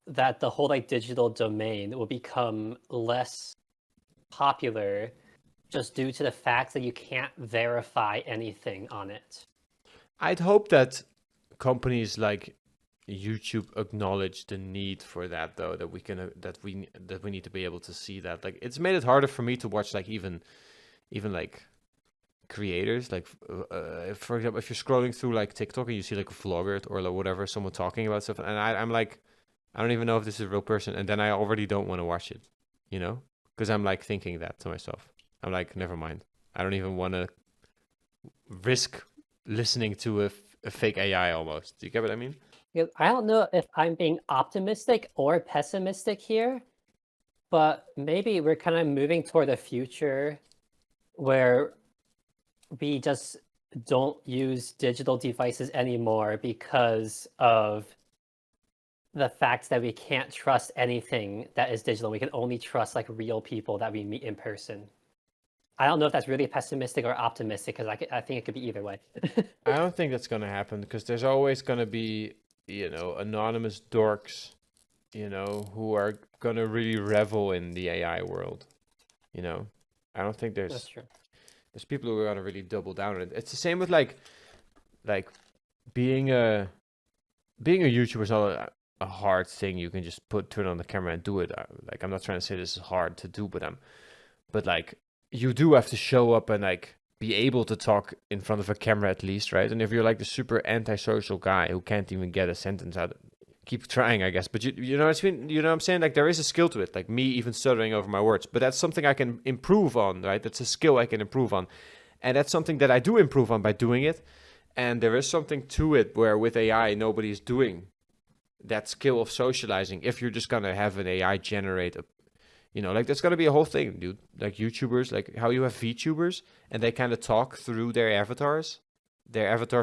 that the whole like digital domain will become less popular just due to the fact that you can't verify anything on it. I'd hope that companies like YouTube acknowledge the need for that, though, that we need to be able to see that. Like, it's made it harder for me to watch like even like creators, like for example, if you're scrolling through like TikTok and you see like a vlogger or like whatever, someone talking about stuff, and I'm like, I don't even know if this is a real person, and then I already don't want to watch it, because I'm like thinking that to myself. I'm like, never mind. I don't even want to risk listening to a fake AI almost. Do you get what I mean? I don't know if I'm being optimistic or pessimistic here, but maybe we're kind of moving toward a future where we just don't use digital devices anymore because of the fact that we can't trust anything that is digital. We can only trust like real people that we meet in person. I don't know if that's really pessimistic or optimistic, because I think it could be either way. I don't think that's going to happen because there's always going to be, anonymous dorks, who are going to really revel in the AI world. I don't think That's true. there's people who are going to really double down on it. It's the same with like being a YouTuber is not a hard thing. You can just turn on the camera and do it. Like, I'm not trying to say this is hard to do, but like, you do have to show up and like be able to talk in front of a camera at least, right? And if you're like the super antisocial guy who can't even get a sentence out, keep trying, I guess. But you know what I mean? You know what I'm saying? Like, there is a skill to it, like me even stuttering over my words. But that's something I can improve on, right? That's a skill I can improve on. And that's something that I do improve on by doing it. And there is something to it where with AI, nobody's doing that skill of socializing. If you're just going to have an AI generate a, like, that's going to be a whole thing, dude. Like YouTubers, like how you have VTubers and they kind of talk through their avatars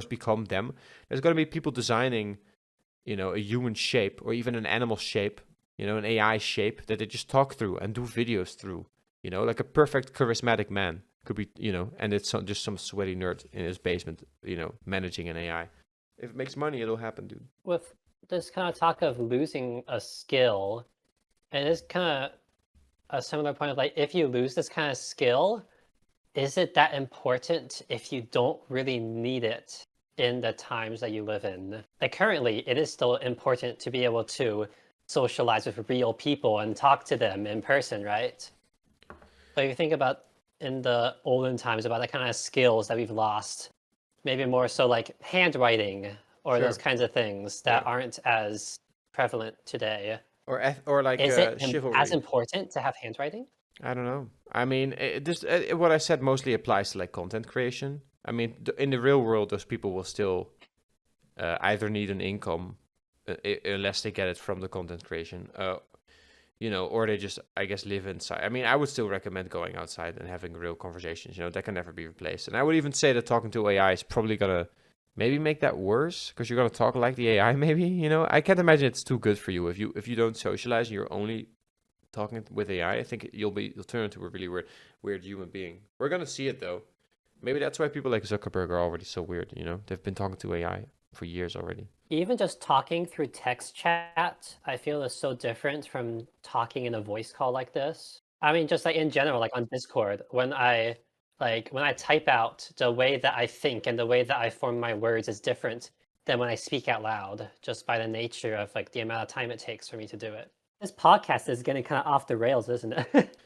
become them. There's going to be people designing a human shape or even an animal shape, an AI shape that they just talk through and do videos through, like a perfect charismatic man could be, and it's just some sweaty nerd in his basement, managing an AI. If it makes money, it'll happen, dude. With this kind of talk of losing a skill, and it's kind of a similar point of like, if you lose this kind of skill, is it that important if you don't really need it in the times that you live in? Like currently, it is still important to be able to socialize with real people and talk to them in person, right? But if you think about in the olden times about the kind of skills that we've lost, maybe more so like handwriting or Sure. those kinds of things that aren't as prevalent today. Or like Is it chivalry. as important to have handwriting? I don't know. I mean, what I said mostly applies to like content creation. I mean, in the real world, those people will still either need an income unless they get it from the content creation, or they just, I guess, live inside. I mean, I would still recommend going outside and having real conversations. That can never be replaced. And I would even say that talking to AI is probably gonna maybe make that worse because you're gonna talk like the AI. Maybe I can't imagine it's too good for you if you don't socialize and you're only talking with AI. I think you'll turn into a really weird human being. We're gonna see it though. Maybe that's why people like Zuckerberg are already so weird. They've been talking to AI for years already. Even just talking through text chat, I feel is so different from talking in a voice call like this. I mean, just like in general, like on Discord, when I type out, the way that I think and the way that I form my words is different than when I speak out loud, just by the nature of like the amount of time it takes for me to do it. This podcast is getting kind of off the rails, isn't it?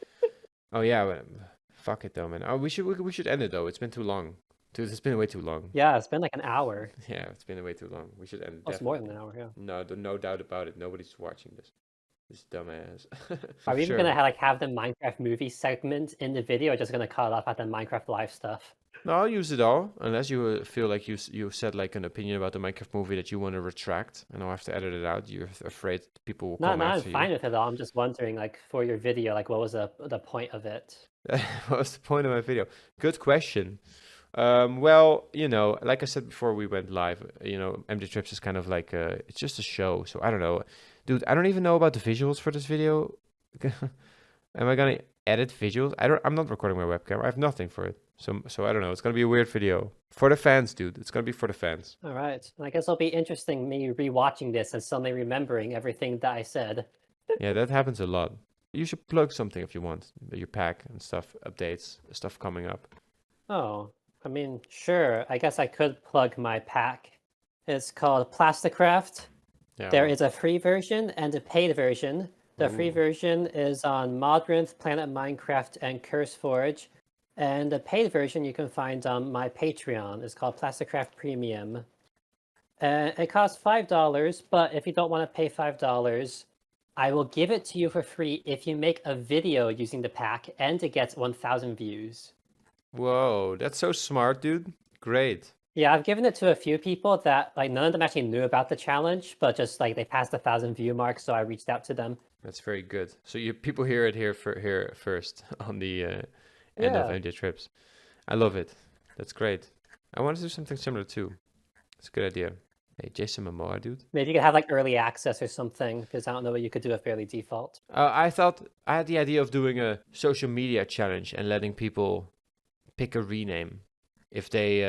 Oh yeah, but fuck it though, man. Oh, we should end it though. It's been too long. Dude, it's been way too long. Yeah, it's been like an hour. Yeah, it's been way too long. We should end it. It's more than an hour, yeah. No doubt about it. Nobody's watching this. This dumbass. Are we even gonna have the Minecraft movie segment in the video, or just gonna cut off at the Minecraft live stuff? No, I'll use it all, unless you feel like you said like an opinion about the Minecraft movie that you want to retract, and I'll have to edit it out. You're afraid people will come after you. I'm fine with it all. I'm just wondering, like, for your video, like, what was the point of it? What was the point of my video? Good question. Well, like I said before we went live, MD Trips is kind of like it's just a show, so I don't know. Dude, I don't even know about the visuals for this video. Am I gonna edit visuals? I'm not recording my webcam. I have nothing for it. So I don't know. It's gonna be a weird video. For the fans, dude. It's gonna be for the fans. All right. I guess it'll be interesting me rewatching this and suddenly remembering everything that I said. Yeah, that happens a lot. You should plug something if you want. Your pack and stuff, updates, stuff coming up. Oh, I mean, sure. I guess I could plug my pack. It's called Plasticraft. Yeah, there is a free version and a paid version. The free version is on Modrinth, Planet Minecraft, and CurseForge. And the paid version you can find on my Patreon. It's called Plasticraft Premium. It costs $5, but if you don't want to pay $5, I will give it to you for free if you make a video using the pack and it gets 1,000 views. Whoa, that's so smart, dude. Great. Yeah, I've given it to a few people that like none of them actually knew about the challenge, but just like they passed the 1,000 view mark, so I reached out to them. That's very good. So people hear it here first on the end of MD Trips. I love it. That's great. I want to do something similar too. It's a good idea. Hey, Jason Momoa, dude. Maybe you could have like early access or something, because I don't know what you could do with fairly default. I had the idea of doing a social media challenge and letting people pick a rename. If they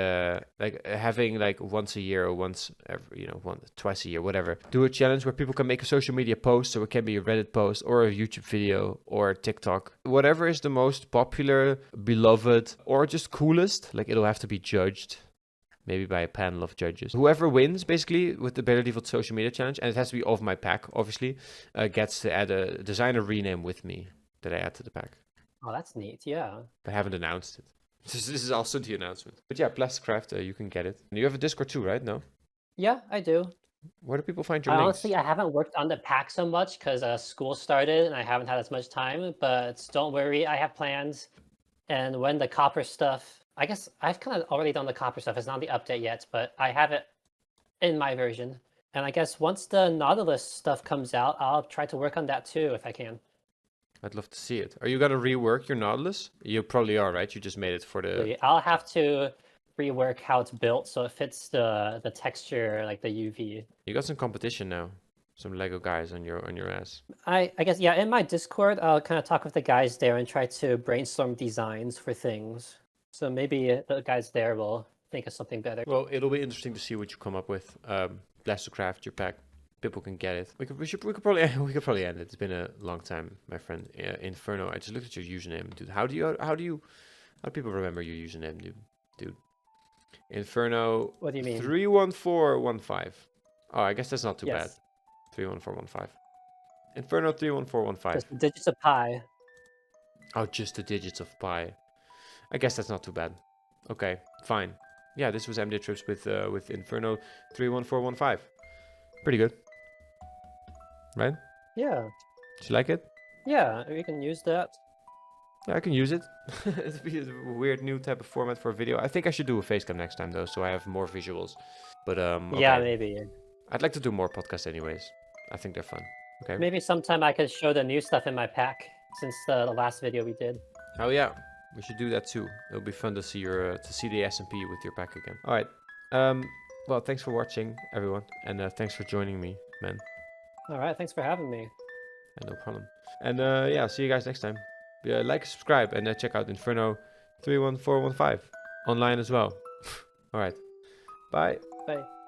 like having like once a year or once every, twice a year, whatever, do a challenge where people can make a social media post. So it can be a Reddit post or a YouTube video or TikTok, whatever is the most popular, beloved, or just coolest. Like it'll have to be judged, maybe by a panel of judges. Whoever wins, basically, with the Better Default social media challenge, and it has to be of my pack, obviously, gets to add a designer rename with me that I add to the pack. Oh, that's neat. Yeah. I haven't announced it. This is also the announcement. But yeah, Plasticraft, you can get it. And you have a Discord too, right? No? Yeah, I do. Where do people find your links? Honestly, I haven't worked on the pack so much because school started and I haven't had as much time. But don't worry, I have plans. And when the copper stuff, I guess I've kind of already done the copper stuff. It's not the update yet, but I have it in my version. And I guess once the Nautilus stuff comes out, I'll try to work on that too if I can. I'd love to see it. Are you going to rework your Nautilus? You probably are, right? You just made it for the... I'll have to rework how it's built so it fits the texture, like the UV. You got some competition now. Some Lego guys on your ass. I guess, yeah, in my Discord, I'll kind of talk with the guys there and try to brainstorm designs for things. So maybe the guys there will think of something better. Well, it'll be interesting to see what you come up with. Plasticraft your pack. People can get it. We could probably end it. It's been a long time, my friend. Inferno. I just looked at your username, dude. How do people remember your username, dude? Inferno. What do you mean? 31415. Oh, I guess that's not too Yes. bad. 31415. Inferno 31415. Just the digits of pi. Oh, just the digits of pi. I guess that's not too bad. Okay, fine. Yeah, this was MD Trips with Inferno 31415. Pretty good. Right? Yeah. Did you like it? Yeah, we can use that. Yeah, I can use it. It'd be a weird new type of format for a video. I think I should do a facecam next time though, so I have more visuals. But Yeah, okay. maybe. I'd like to do more podcasts anyways. I think they're fun. Okay. Maybe sometime I could show the new stuff in my pack since the last video we did. Oh yeah, we should do that too. It'll be fun to see your the SMP with your pack again. All right. Well, thanks for watching, everyone, and thanks for joining me, man. All right, thanks for having me. No problem. And yeah, see you guys next time. Like, subscribe, and check out Inferno 31415 online as well. All right. Bye. Bye.